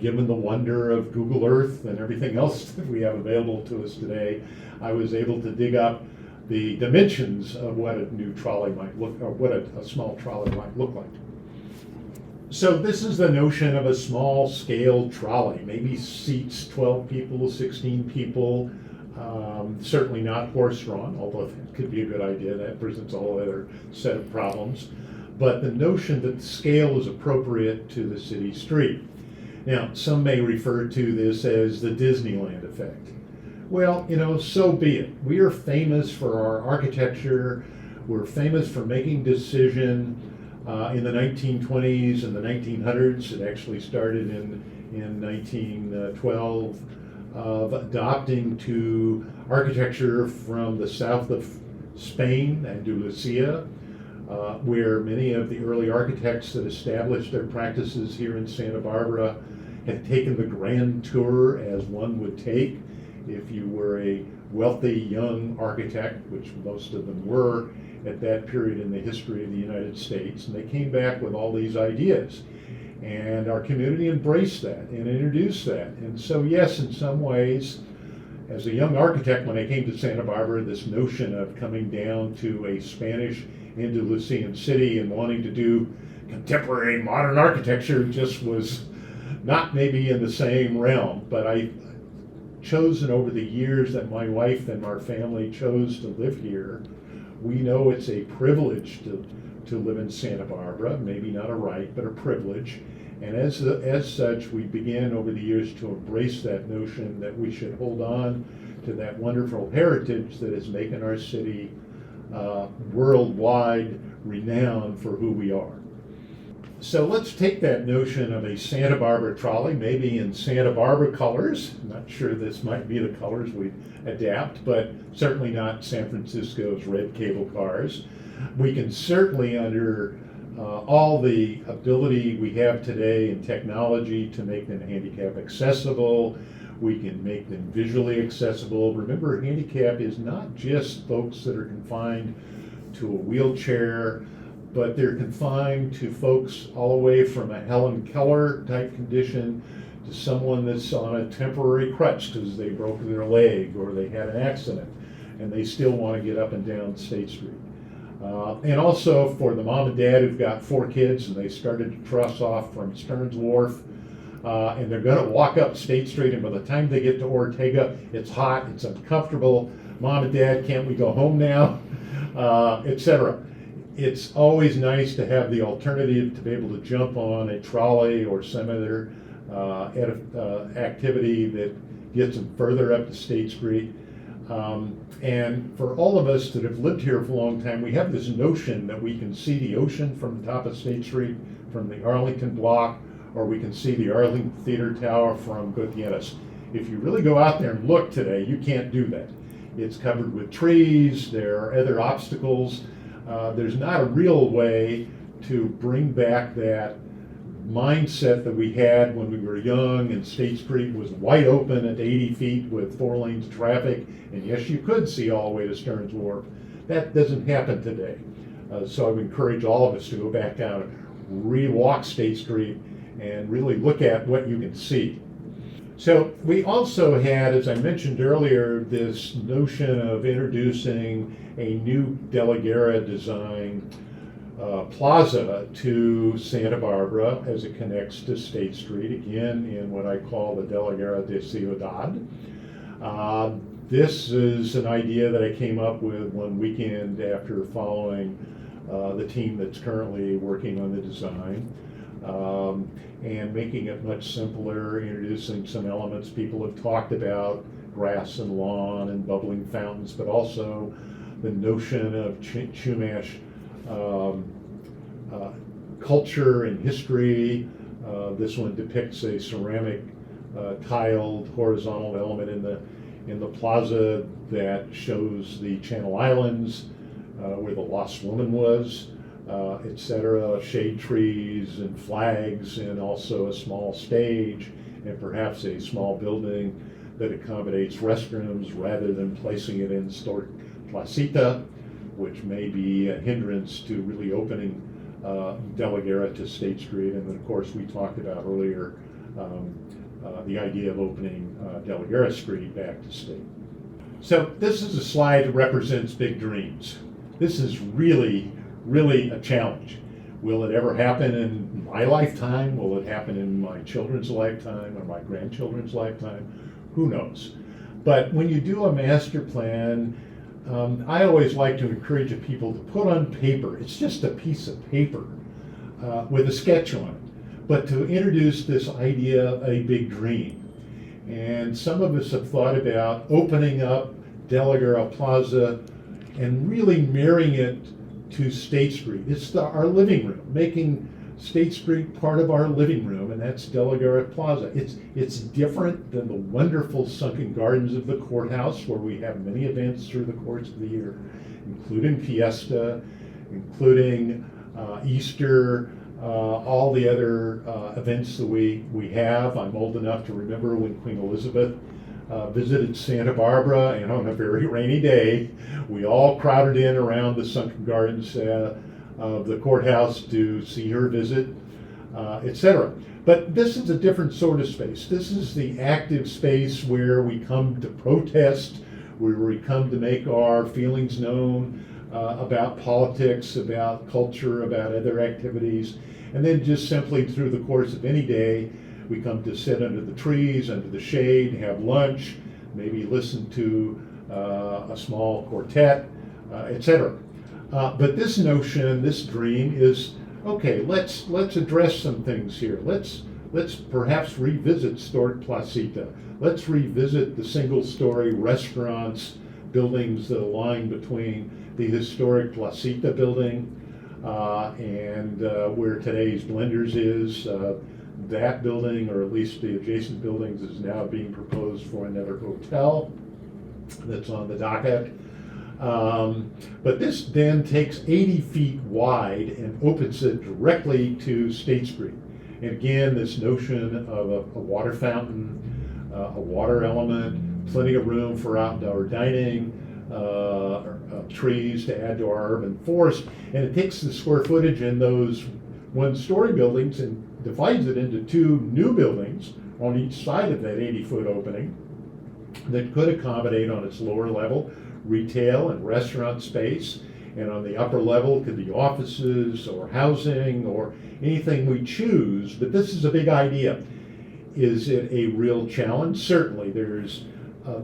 given the wonder of Google Earth and everything else that we have available to us today, I was able to dig up the dimensions of what a new trolley might look, or what a small trolley might look like. So this is the notion of a small scale trolley, maybe seats 12 people, 16 people, certainly not horse-drawn, although that could be a good idea. That presents a whole other set of problems. But the notion that the scale is appropriate to the city street. Now, some may refer to this as the Disneyland effect. Well, so be it. We are famous for our architecture. We're famous for making decision in the 1920s and the 1900s. It actually started in 1912 of adopting to architecture from the south of Spain, Andalusia, where many of the early architects that established their practices here in Santa Barbara had taken the grand tour, as one would take if you were a wealthy young architect, which most of them were at that period in the history of the United States. And they came back with all these ideas. And our community embraced that and introduced that. And so yes, in some ways, as a young architect, when I came to Santa Barbara, this notion of coming down to a Spanish Andalusian city and wanting to do contemporary modern architecture just was not maybe in the same realm. But I've chosen over the years that my wife and our family chose to live here. We know it's a privilege to live in Santa Barbara, maybe not a right, but a privilege. And as such, we began over the years to embrace that notion that we should hold on to that wonderful heritage that is making our city worldwide renowned for who we are. So let's take that notion of a Santa Barbara trolley, maybe in Santa Barbara colors. I'm not sure this might be the colors we adapt, but certainly not San Francisco's red cable cars. We can certainly, under all the ability we have today in technology to make them handicap accessible, we can make them visually accessible. Remember, handicap is not just folks that are confined to a wheelchair, but they're confined to folks all the way from a Helen Keller type condition to someone that's on a temporary crutch because they broke their leg or they had an accident and they still want to get up and down State Street. And also for the mom and dad who've got 4 kids and they started to truss off from Stearns Wharf and they're going to walk up State Street, and by the time they get to Ortega, it's hot, it's uncomfortable. Mom and dad, can't we go home now? Etc. It's always nice to have the alternative to be able to jump on a trolley or some other activity that gets them further up to State Street. And for all of us that have lived here for a long time, we have this notion that we can see the ocean from the top of State Street, from the Arlington block, or we can see the Arlington Theater Tower from Gutierrez. If you really go out there and look today, you can't do that. It's covered with trees, there are other obstacles. There's not a real way to bring back that mindset that we had when we were young and State Street was wide open at 80 feet with 4 lanes of traffic, and yes, you could see all the way to Stearns Wharf. That doesn't happen today. So I would encourage all of us to go back down and re-walk State Street and really look at what you can see. So we also had, as I mentioned earlier, this notion of introducing a new De La Guerra design plaza to Santa Barbara as it connects to State Street, again in what I call the De La Guerra de Ciudad. This is an idea that I came up with one weekend after following the team that's currently working on the design, and making it much simpler, introducing some elements people have talked about, grass and lawn and bubbling fountains, but also the notion of Chumash culture and history. This one depicts a ceramic tiled horizontal element in the plaza that shows the Channel Islands, where the lost woman was, etc. Shade trees and flags, and also a small stage, and perhaps a small building that accommodates restrooms rather than placing it in Store Placita, which may be a hindrance to really opening De La Guerra to State Street. And then, of course, we talked about earlier the idea of opening De La Guerra Street back to State. So this is a slide that represents big dreams. This is really a challenge. Will it ever happen in my lifetime? Will it happen in my children's lifetime or my grandchildren's lifetime? Who knows? But when you do a master plan, I always like to encourage people to put on paper, it's just a piece of paper with a sketch on it, but to introduce this idea of a big dream. And some of us have thought about opening up De La Guerra Plaza and really marrying it to State Street. It's our living room, making State Street part of our living room, and that's De La Guerra Plaza. It's different than the wonderful sunken gardens of the courthouse, where we have many events through the course of the year, including Fiesta, including Easter, all the other events that we have. I'm old enough to remember when Queen Elizabeth visited Santa Barbara, and on a very rainy day, we all crowded in around the sunken gardens of the courthouse to see her visit, etc. But this is a different sort of space. This is the active space where we come to protest, where we come to make our feelings known about politics, about culture, about other activities, and then just simply through the course of any day, we come to sit under the trees, under the shade, have lunch, maybe listen to a small quartet, etc. But this notion, this dream is, okay, let's address some things here. Let's perhaps revisit Store Placita. Let's revisit the single-story restaurants, buildings that align between the historic Placita building and where today's Blenders is. That building, or at least the adjacent buildings, is now being proposed for another hotel that's on the docket. But this then takes 80 feet wide and opens it directly to State Street. And again, this notion of a water fountain, a water element, plenty of room for outdoor dining, trees to add to our urban forest. And it takes the square footage in those one-story buildings and divides it into 2 new buildings on each side of that 80-foot opening that could accommodate on its lower level retail and restaurant space, and on the upper level could be offices or housing or anything we choose. But this is a big idea. Is it a real challenge? Certainly. There's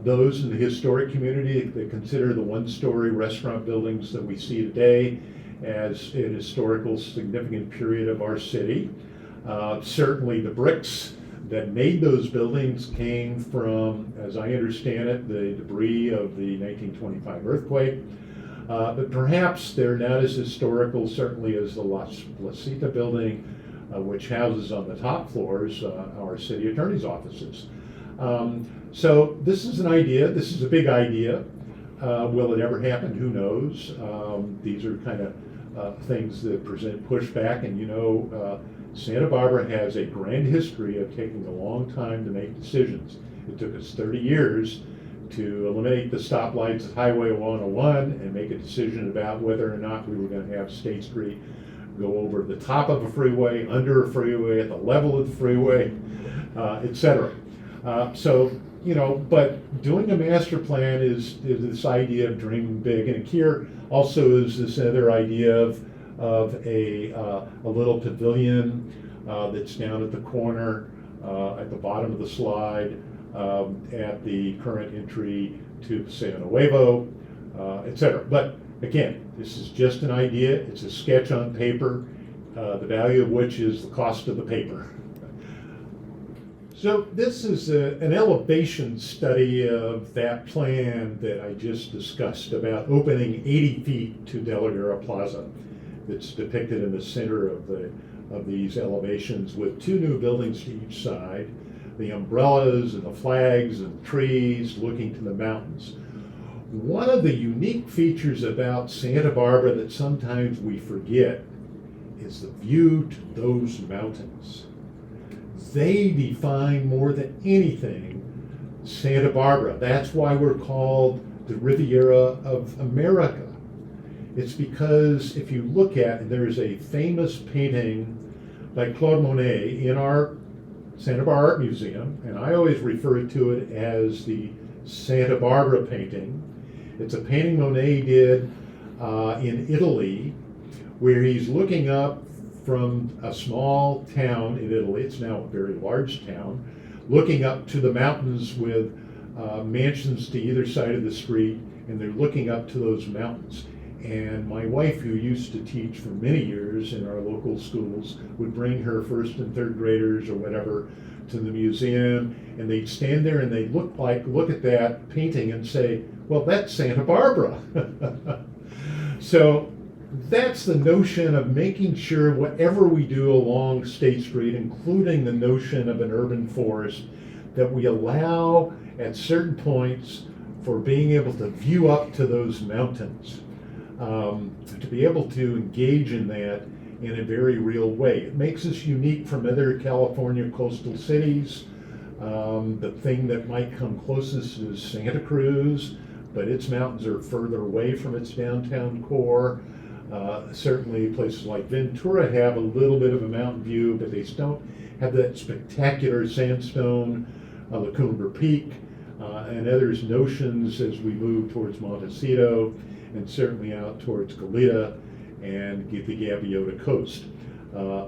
those in the historic community that consider the one-story restaurant buildings that we see today as a historical significant period of our city. Certainly the bricks that made those buildings came from, as I understand it, the debris of the 1925 earthquake. But perhaps they're not as historical, certainly, as the La Placita building, which houses on the top floors our city attorney's offices. So this is an idea. This is a big idea. Will it ever happen? Who knows? These are kind of things that present pushback. And Santa Barbara has a grand history of taking a long time to make decisions. It took us 30 years to eliminate the stoplights at Highway 101 and make a decision about whether or not we were going to have State Street go over the top of a freeway, under a freeway, at the level of the freeway, etc. But doing a master plan is this idea of dreaming big. And here also is this other idea of a little pavilion that's down at the corner, at the bottom of the slide, at the current entry to Paseo Nuevo, etc. But again, this is just an idea. It's a sketch on paper, the value of which is the cost of the paper. So this is an elevation study of that plan that I just discussed about opening 80 feet to De La Guerra Plaza. That's depicted in the center of these elevations with two new buildings to each side, the umbrellas and the flags and trees looking to the mountains. One of the unique features about Santa Barbara that sometimes we forget is the view to those mountains. They define more than anything Santa Barbara. That's why we're called the Riviera of America. It's because if you look at, and there's a famous painting by Claude Monet in our Santa Barbara Art Museum, and I always refer to it as the Santa Barbara painting. It's a painting Monet did in Italy, where he's looking up from a small town in Italy, it's now a very large town, looking up to the mountains with mansions to either side of the street, and they're looking up to those mountains. And my wife, who used to teach for many years in our local schools, would bring her first and third graders or whatever to the museum, and they'd stand there and they'd look at that painting and say, well, that's Santa Barbara. So that's the notion of making sure whatever we do along State Street, including the notion of an urban forest, that we allow at certain points for being able to view up to those mountains, to be able to engage in that in a very real way. It makes us unique from other California coastal cities. The thing that might come closest is Santa Cruz, but its mountains are further away from its downtown core. Certainly places like Ventura have a little bit of a mountain view, but they don't have that spectacular sandstone La Cumbre Peak and others notions as we move towards Montecito and certainly out towards Goleta and the Gaviota Coast.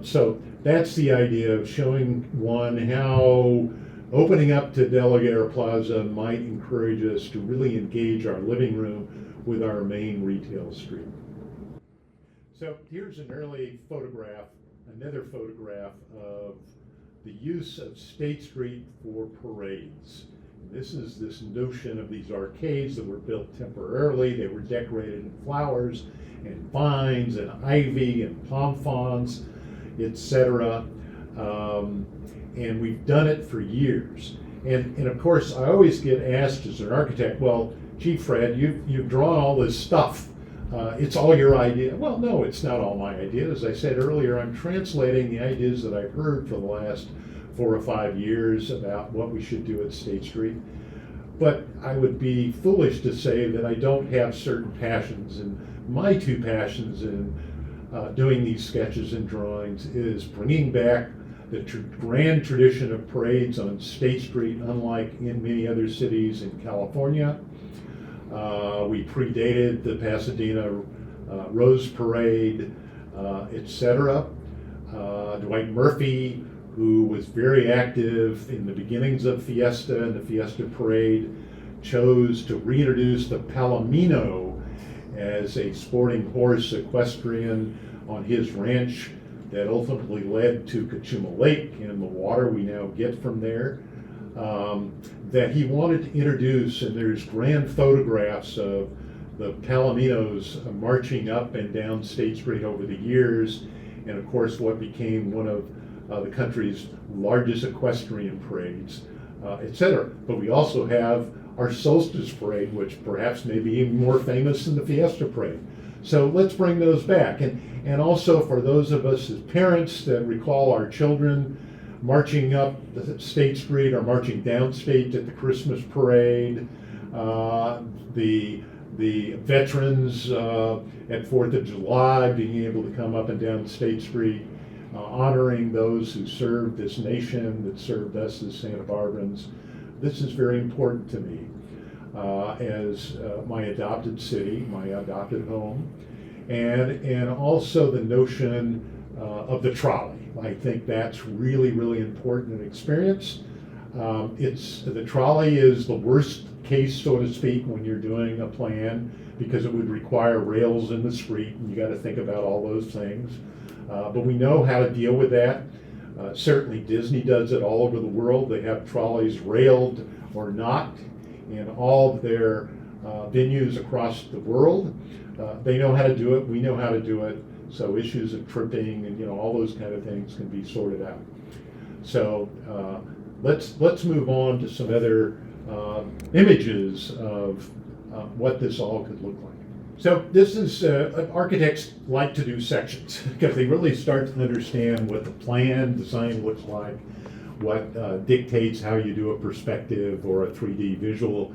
So that's the idea of showing one how opening up to De La Guerra Plaza might encourage us to really engage our living room with our main retail street. So here's an early photograph, another photograph of the use of State Street for parades. This is this notion of these arcades that were built temporarily. They were decorated in flowers and vines and ivy and palm fronds, etc. And we've done it for years. And of course, I always get asked as an architect, well, gee, Fred, you've drawn all this stuff. It's all your idea. Well, no, it's not all my idea. As I said earlier, I'm translating the ideas that I've heard for the last 4 or 5 years about what we should do at State Street. But I would be foolish to say that I don't have certain passions. And my two passions in doing these sketches and drawings is bringing back the grand tradition of parades on State Street, unlike in many other cities in California. We predated the Pasadena Rose Parade, etc. Dwight Murphy, who was very active in the beginnings of Fiesta and the Fiesta Parade, chose to reintroduce the Palomino as a sporting horse equestrian on his ranch that ultimately led to Cachuma Lake and the water we now get from there. That he wanted to introduce, and there's grand photographs of the Palominos marching up and down State Street over the years, and of course what became one of the country's largest equestrian parades, etc. But we also have our Solstice Parade, which perhaps may be even more famous than the Fiesta Parade. So let's bring those back. And also for those of us as parents that recall our children marching up the State Street or marching down State at the Christmas parade, the veterans at 4th of July being able to come up and down State Street, honoring those who served this nation, that served us as Santa Barbarans. This is very important to me as my adopted city, my adopted home, and also the notion of the trolley. I think that's really, really important in experience. The trolley is the worst case, so to speak, when you're doing a plan, because it would require rails in the street, and you got to think about all those things. But we know how to deal with that. Certainly Disney does it all over the world. They have trolleys railed or not in all of their venues across the world. They know how to do it. We know how to do it. So issues of tripping and all those kind of things can be sorted out. So let's move on to some other images of what this all could look like. So this is, architects like to do sections because they really start to understand what the plan design looks like, what dictates how you do a perspective or a 3D visual.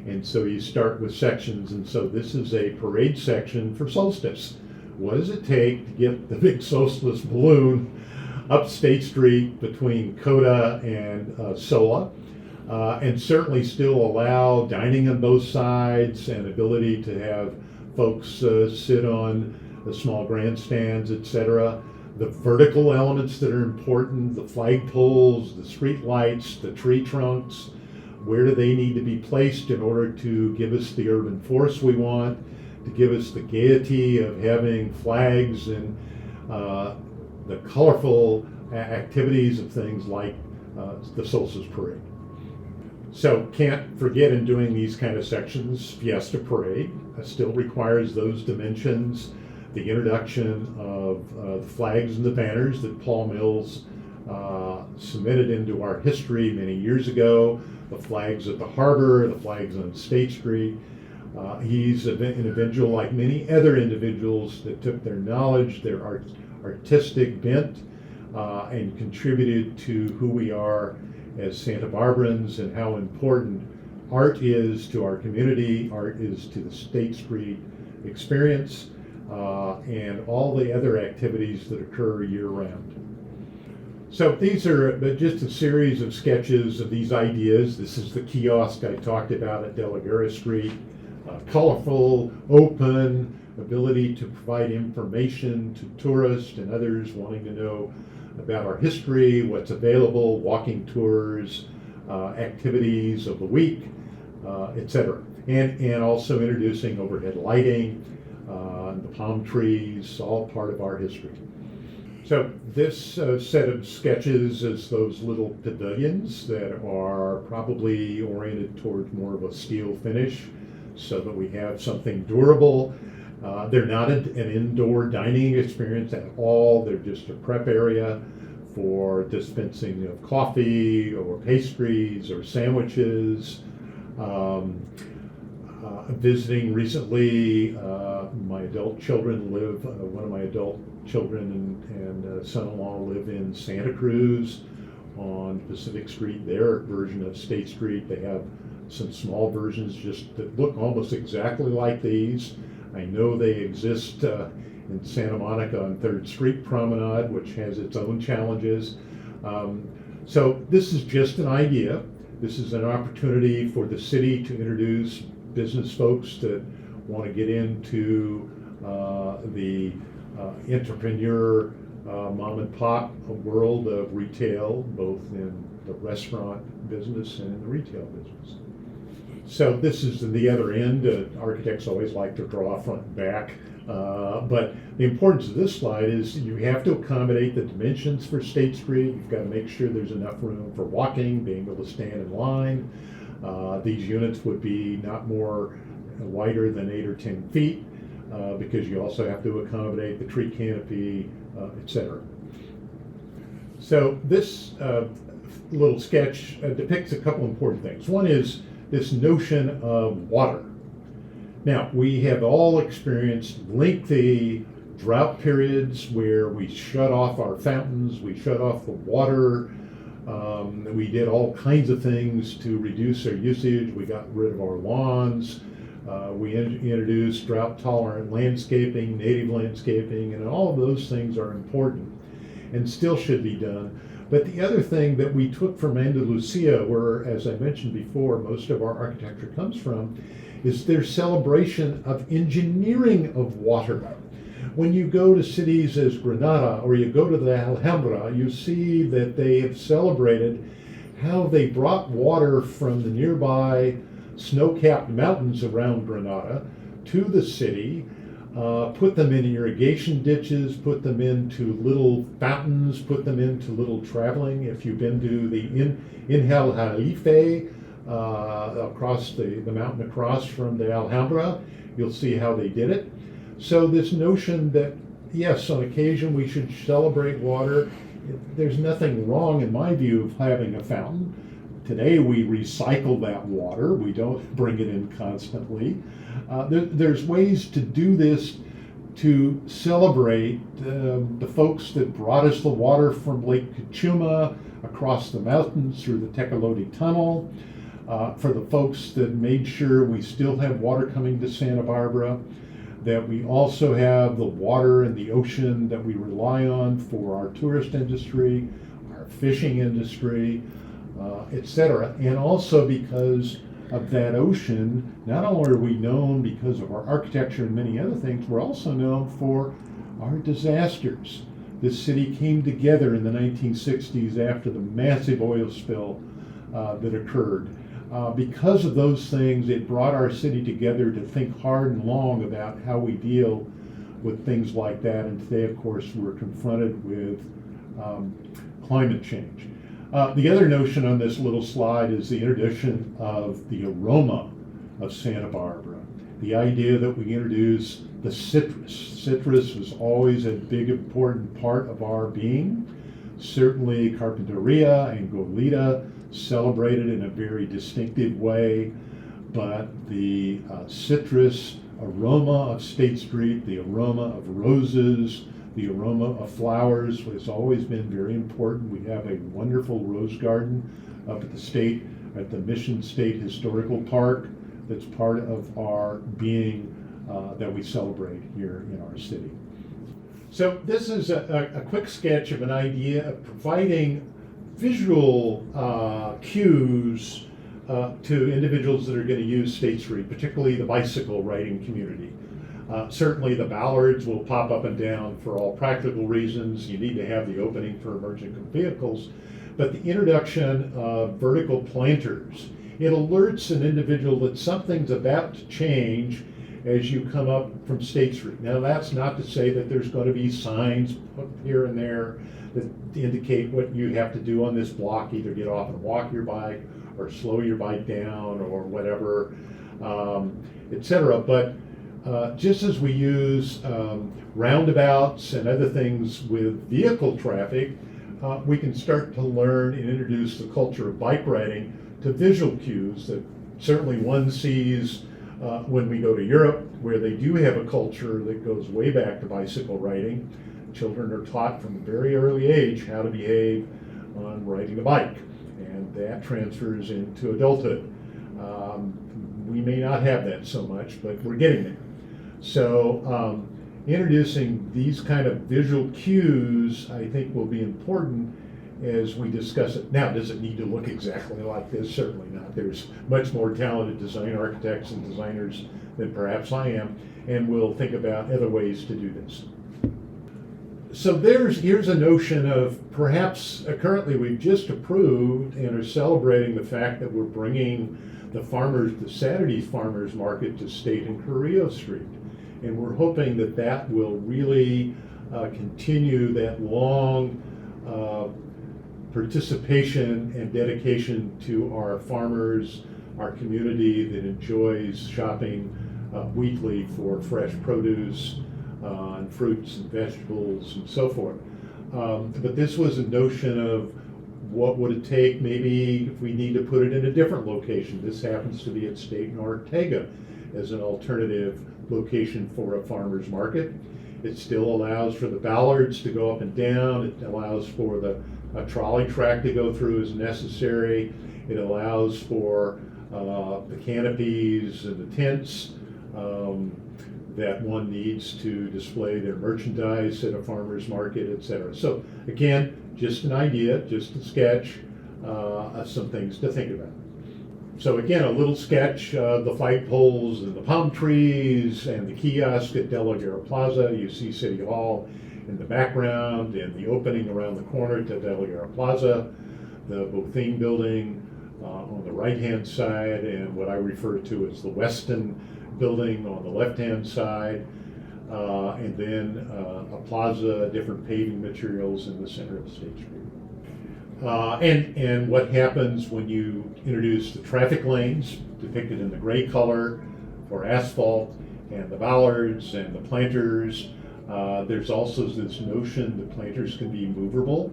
And so you start with sections, and so this is a parade section for solstice. What does it take to get the big solstice balloon up State Street between Coda and Sola, and certainly still allow dining on both sides and ability to have folks sit on the small grandstands, etc. The vertical elements that are important, the flagpoles, the street lights, the tree trunks, where do they need to be placed in order to give us the urban force we want, to give us the gaiety of having flags and the colorful activities of things like the Solstice Parade. So can't forget in doing these kind of sections, Fiesta Parade still requires those dimensions, the introduction of the flags and the banners that Paul Mills submitted into our history many years ago, the flags at the harbor, the flags on State Street. He's an individual like many other individuals that took their knowledge, their artistic bent, and contributed to who we are as Santa Barbarans and how important art is to our community, art is to the State Street experience, and all the other activities that occur year-round. So these are just a series of sketches of these ideas. This is the kiosk I talked about at De La Guerra Street. Colorful, open, ability to provide information to tourists and others wanting to know about our history, what's available, walking tours, activities of the week, etc. And also introducing overhead lighting, the palm trees, all part of our history. So this set of sketches is those little pavilions that are probably oriented towards more of a steel finish so that we have something durable. They're not an indoor dining experience at all. They're just a prep area for dispensing of coffee or pastries or sandwiches. Visiting recently, my adult children live, one of my adult children and son-in-law live in Santa Cruz on Pacific Street, their version of State Street. They have some small versions just that look almost exactly like these. I know they exist in Santa Monica on 3rd Street Promenade, which has its own challenges. So this is just an idea. This is an opportunity for the city to introduce business folks that want to get into the entrepreneur mom and pop world of retail, both in the restaurant business and in the retail business. So this is the other end. Architects always like to draw front and back, but the importance of this slide is you have to accommodate the dimensions for State Street. You've got to make sure there's enough room for walking, being able to stand in line. These units would be not more wider than 8 or 10 feet because you also have to accommodate the tree canopy, etc. So this little sketch depicts a couple important things. One is this notion of water. Now, we have all experienced lengthy drought periods where we shut off our fountains, we shut off the water, we did all kinds of things to reduce our usage. We got rid of our lawns, we introduced drought-tolerant landscaping, native landscaping, and all of those things are important and still should be done. But the other thing that we took from Andalusia, where, as I mentioned before, most of our architecture comes from, is their celebration of engineering of water. When you go to cities as Granada or you go to the Alhambra, you see that they have celebrated how they brought water from the nearby snow-capped mountains around Granada to the city, put them in irrigation ditches, put them into little fountains, put them into little traveling. If you've been to the In El Jalife, across the mountain across from the Alhambra, you'll see how they did it. So this notion that, yes, on occasion we should celebrate water, there's nothing wrong in my view of having a fountain. Today we recycle that water, we don't bring it in constantly. There's ways to do this to celebrate the folks that brought us the water from Lake Cachuma across the mountains through the Tecolote Tunnel, for the folks that made sure we still have water coming to Santa Barbara, that we also have the water in the ocean that we rely on for our tourist industry, our fishing industry, etc. And also because of that ocean, not only are we known because of our architecture and many other things, we're also known for our disasters. This city came together in the 1960s after the massive oil spill that occurred. Because of those things, it brought our city together to think hard and long about how we deal with things like that. And today, of course, we're confronted with climate change. The other notion on this little slide is the introduction of the aroma of Santa Barbara. The idea that we introduce the citrus. Citrus was always a big, important part of our being. Certainly, Carpinteria and Goleta celebrated in a very distinctive way, but the citrus aroma of State Street, the aroma of roses, the aroma of flowers has always been very important. We have a wonderful rose garden up at the Mission State Historical Park that's part of our being that we celebrate here in our city. So this is a quick sketch of an idea of providing visual cues to individuals that are going to use State Street, particularly the bicycle riding community. Certainly the bollards will pop up and down for all practical reasons. You need to have the opening for emergent vehicles. But the introduction of vertical planters, it alerts an individual that something's about to change as you come up from State Street. Now that's not to say that there's going to be signs put here and there that indicate what you have to do on this block, either get off and walk your bike or slow your bike down or whatever, etc. But just as we use roundabouts and other things with vehicle traffic, we can start to learn and introduce the culture of bike riding to visual cues that certainly one sees when we go to Europe, where they do have a culture that goes way back to bicycle riding. Children are taught from a very early age how to behave on riding a bike, and that transfers into adulthood. We may not have that so much, but we're getting there. So introducing these kind of visual cues, I think, will be important as we discuss it. Now, does it need to look exactly like this? Certainly not. There's much more talented design architects and designers than perhaps I am, and we'll think about other ways to do this. So here's a notion of perhaps currently we've just approved and are celebrating the fact that we're bringing the Saturday's Farmers Market to State and Carrillo Street. And we're hoping that that will really continue that long participation and dedication to our farmers, our community that enjoys shopping weekly for fresh produce and fruits and vegetables and so forth. But this was a notion of what would it take maybe if we need to put it in a different location. This happens to be at State and Ortega. as an alternative location for a farmer's market. It still allows for the ballards to go up and down. It allows for a trolley track to go through as necessary. It allows for the canopies and the tents that one needs to display their merchandise at a farmer's market, etc. So again, just an idea, just a sketch, some things to think about. So again, a little sketch of the flag poles and the palm trees and the kiosk at De La Guerra Plaza. You see City Hall in the background and the opening around the corner to De La Guerra Plaza, the Bothine building on the right-hand side, and what I refer to as the Weston building on the left-hand side, and then a plaza, different paving materials in the center of State Street. And what happens when you introduce the traffic lanes depicted in the gray color for asphalt and the ballards and the planters. There's also this notion that planters can be movable.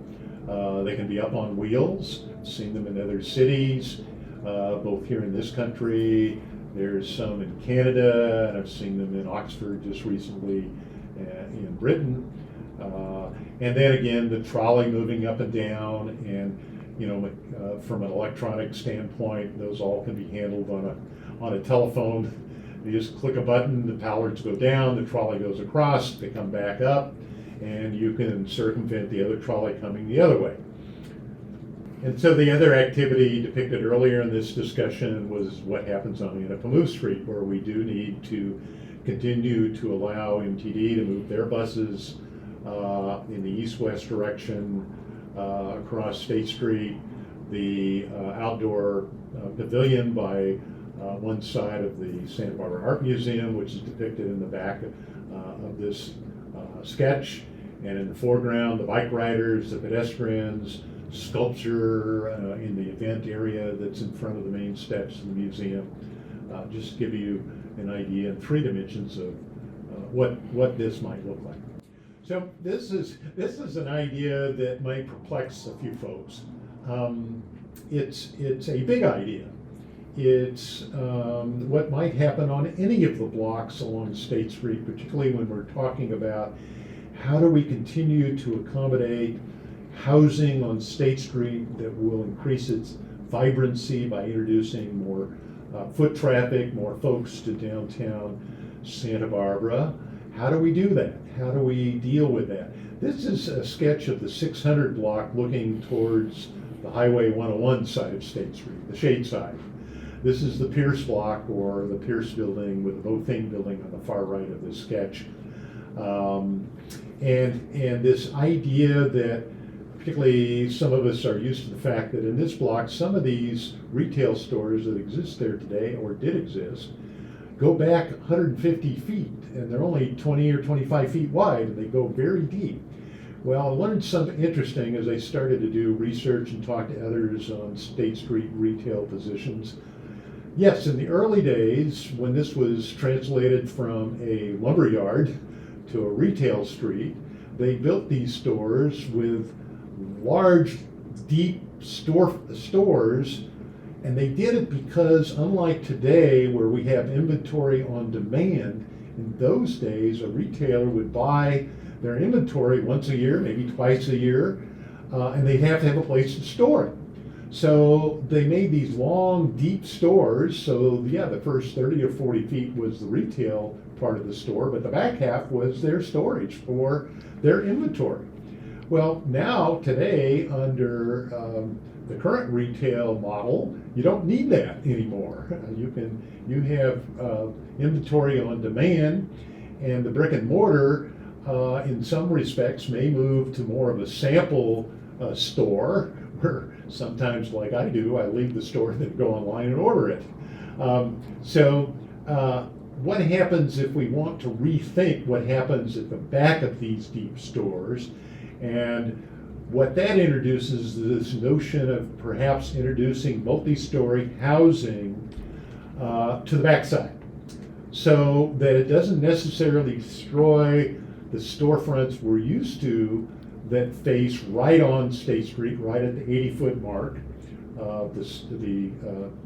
They can be up on wheels. I've seen them in other cities, both here in this country. There's some in Canada, and I've seen them in Oxford just recently in Britain. And then again, the trolley moving up and down, and from an electronic standpoint, those all can be handled on a telephone. You just click a button, the ballards go down, the trolley goes across, they come back up, and you can circumvent the other trolley coming the other way. And so the other activity depicted earlier in this discussion was what happens on Anapamu Street, where we do need to continue to allow MTD to move their buses in the east-west direction across State Street. The outdoor pavilion by one side of the Santa Barbara Art Museum, which is depicted in the back of this sketch, and in the foreground, the bike riders, the pedestrians, sculpture in the event area that's in front of the main steps of the museum. Just to give you an idea in 3 dimensions of what this might look like. So this is an idea that might perplex a few folks. It's a big idea. It's what might happen on any of the blocks along State Street, particularly when we're talking about how do we continue to accommodate housing on State Street that will increase its vibrancy by introducing more foot traffic, more folks to downtown Santa Barbara. How do we do that? How do we deal with that? This is a sketch of the 600 block looking towards the Highway 101 side of State Street, the shade side. This is the Pierce block, or the Pierce building with the Bothane building on the far right of this sketch. And this idea that particularly some of us are used to the fact that in this block, some of these retail stores that exist there today, or did exist, go back 150 feet, and they're only 20 or 25 feet wide, and they go very deep. Well, I learned something interesting as I started to do research and talk to others on State Street retail positions. Yes, in the early days, when this was translated from a lumber yard to a retail street, they built these stores with large, deep stores, and they did it because, unlike today where we have inventory on demand, in those days a retailer would buy their inventory once a year, maybe twice a year, and they'd have to have a place to store it. So they made these long, deep stores. So yeah, the first 30 or 40 feet was the retail part of the store, but the back half was their storage for their inventory. Well, now, today, under the current retail model, you don't need that anymore. You have inventory on demand, and the brick and mortar, in some respects, may move to more of a sample store, where sometimes, like I do, I leave the store and then go online and order it. What happens if we want to rethink what happens at the back of these deep stores? And what that introduces is this notion of perhaps introducing multi-story housing to the backside, so that it doesn't necessarily destroy the storefronts we're used to that face right on State Street, right at the 80-foot mark of the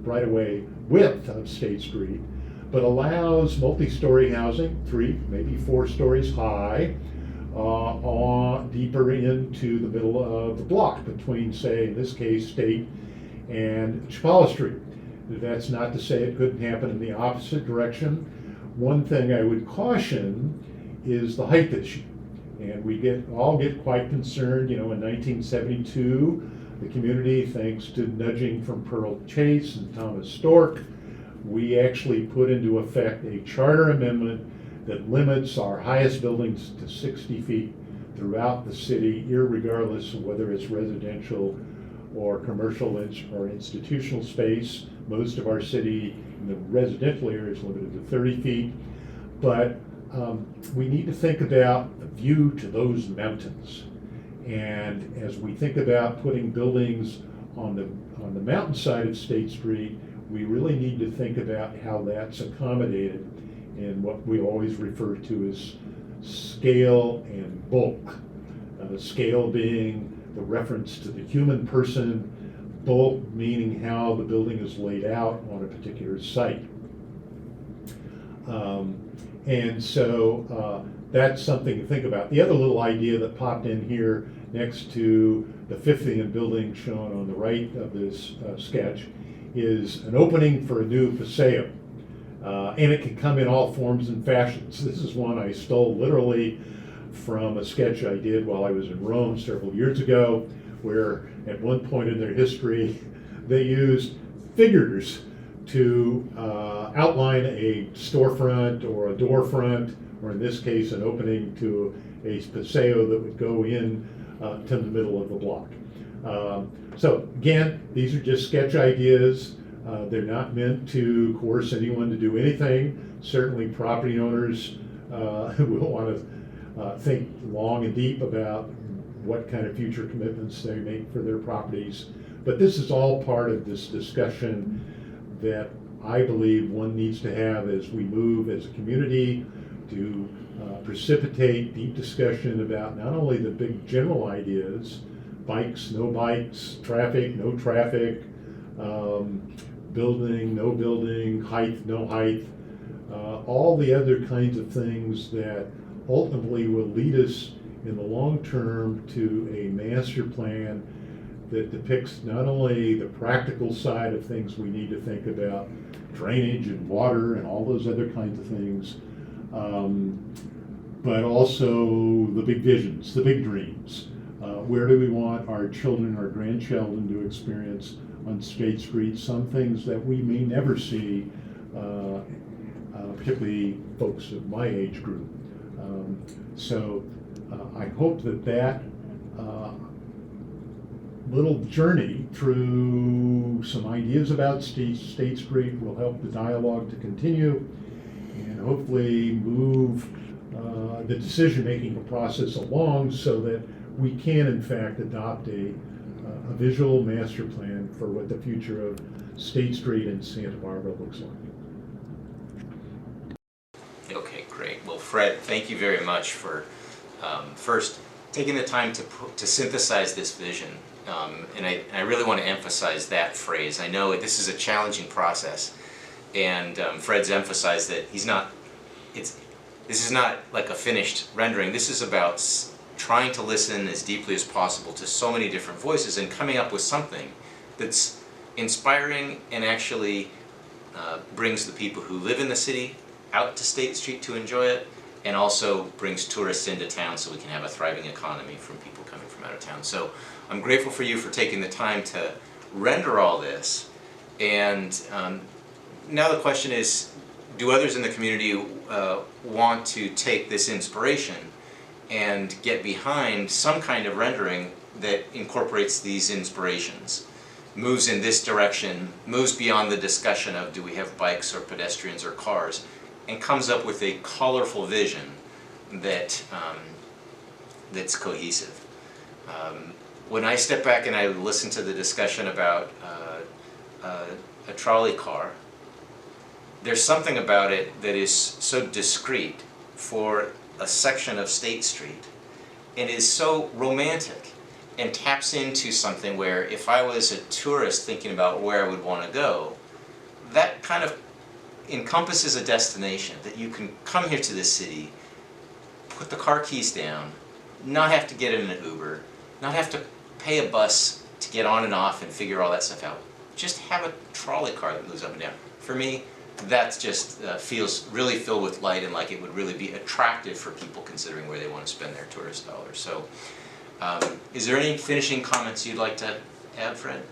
right-of-way width of State Street, but allows multi-story housing, 3, maybe 4 stories high, deeper into the middle of the block between, say, in this case, State and Chapala Street. That's not to say it couldn't happen in the opposite direction. One thing I would caution is the height issue. And we all get quite concerned. In 1972, the community, thanks to nudging from Pearl Chase and Thomas Stork, we actually put into effect a charter amendment that limits our highest buildings to 60 feet throughout the city, irregardless of whether it's residential or commercial or institutional space. Most of our city in the residential area is limited to 30 feet, but we need to think about the view to those mountains. And as we think about putting buildings on the mountainside of State Street, we really need to think about how that's accommodated in what we always refer to as scale and bulk. Scale being the reference to the human person, bulk meaning how the building is laid out on a particular site. And so that's something to think about. The other little idea that popped in here next to the 50th building shown on the right of this sketch is an opening for a new paseo. And it can come in all forms and fashions. This is one I stole literally from a sketch I did while I was in Rome several years ago, where at one point in their history they used figures to outline a storefront or a door front, or in this case an opening to a paseo that would go in to the middle of the block. So again, these are just sketch ideas. They're not meant to coerce anyone to do anything. Certainly property owners will want to think long and deep about what kind of future commitments they make for their properties. But this is all part of this discussion that I believe one needs to have as we move as a community to precipitate deep discussion about not only the big general ideas, bikes, no bikes, traffic, no traffic, building, no building, height, no height, all the other kinds of things that ultimately will lead us in the long term to a master plan that depicts not only the practical side of things we need to think about, drainage and water and all those other kinds of things, but also the big visions, the big dreams. Where do we want our children, our grandchildren to experience on State Street some things that we may never see, particularly folks of my age group. So I hope that little journey through some ideas about State Street will help the dialogue to continue and hopefully move the decision-making process along so that we can in fact adopt a visual master plan for what the future of State Street and Santa Barbara looks like. Okay, great. Well, Fred, thank you very much for first taking the time to synthesize this vision. And I really want to emphasize that phrase. I know this is a challenging process, and Fred's emphasized that this is not like a finished rendering. This is about trying to listen as deeply as possible to so many different voices and coming up with something that's inspiring and actually brings the people who live in the city out to State Street to enjoy it, and also brings tourists into town so we can have a thriving economy from people coming from out of town. So I'm grateful for you for taking the time to render all this. And now the question is, do others in the community want to take this inspiration and get behind some kind of rendering that incorporates these inspirations, moves in this direction, moves beyond the discussion of do we have bikes or pedestrians or cars, and comes up with a colorful vision that that's cohesive. When I step back and I listen to the discussion about a trolley car, there's something about it that is so discreet for a section of State Street and is so romantic and taps into something where if I was a tourist thinking about where I would want to go, that kind of encompasses a destination, that you can come here to this city, put the car keys down, not have to get in an Uber, not have to pay a bus to get on and off and figure all that stuff out. Just have a trolley car that moves up and down. For me, that just feels really filled with light and like it would really be attractive for people considering where they want to spend their tourist dollars. So, is there any finishing comments you'd like to add, Fred?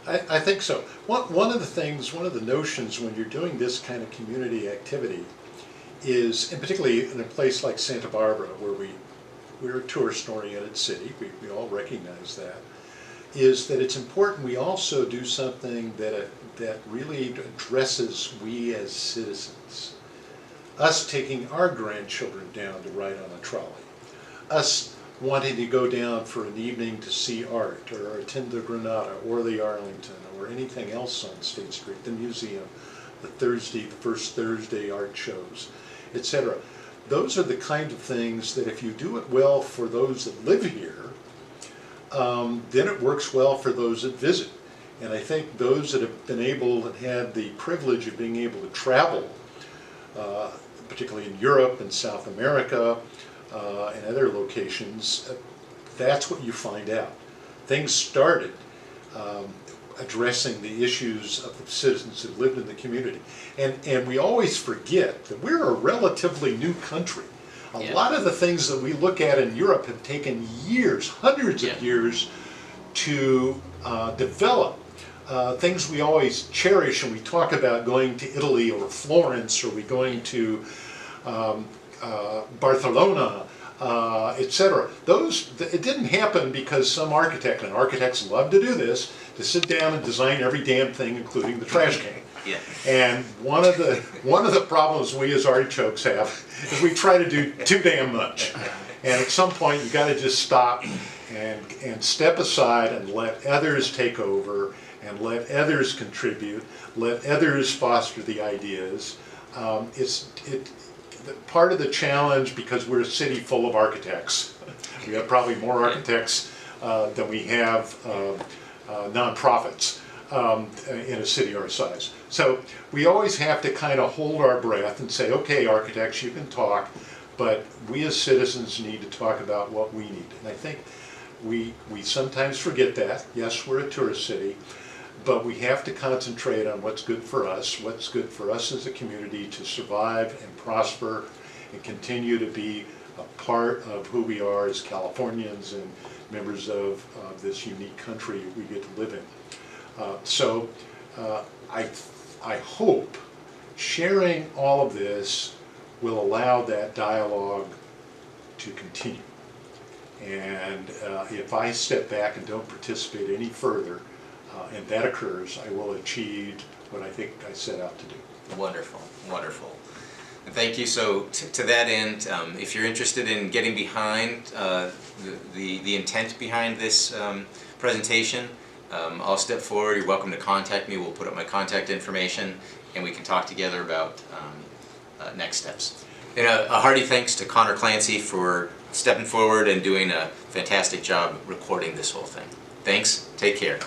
I think so. One of the things, one of the notions when you're doing this kind of community activity is, and particularly in a place like Santa Barbara, where we're a tourist-oriented city, we all recognize that, is that it's important we also do something that really addresses we as citizens. Us taking our grandchildren down to ride on a trolley. Us wanting to go down for an evening to see art, or attend the Granada, or the Arlington, or anything else on State Street, the museum, the first Thursday art shows, etc. Those are the kind of things that if you do it well for those that live here, then it works well for those that visit. And I think those that have been able and had the privilege of being able to travel, particularly in Europe and South America and other locations, that's what you find out. Things started addressing the issues of the citizens that lived in the community. And we always forget that we're a relatively new country. A lot of the things that we look at in Europe have taken years, hundreds of years to develop. Things we always cherish, and we talk about going to Italy or Florence, or we going to Barcelona, etc. It didn't happen because some architect, and architects love to do this, to sit down and design every damn thing, including the trash can. Yeah. And one of the problems we as artichokes have is we try to do too damn much. And at some point you got to just stop and step aside and let others take over, and let others contribute, let others foster the ideas. Part of the challenge, because we're a city full of architects, we have probably more architects than we have nonprofits in a city our size. So we always have to kind of hold our breath and say, okay, architects, you can talk, but we as citizens need to talk about what we need. And I think we sometimes forget that. Yes, we're a tourist city, but we have to concentrate on what's good for us as a community to survive and prosper and continue to be a part of who we are as Californians and members of this unique country we get to live in. So I hope sharing all of this will allow that dialogue to continue. And if I step back and don't participate any further, and that occurs, I will achieve what I think I set out to do. Wonderful, wonderful. And thank you. So to that end, if you're interested in getting behind the intent behind this presentation, I'll step forward. You're welcome to contact me. We'll put up my contact information, and we can talk together about next steps. And a hearty thanks to Connor Clancy for stepping forward and doing a fantastic job recording this whole thing. Thanks. Take care.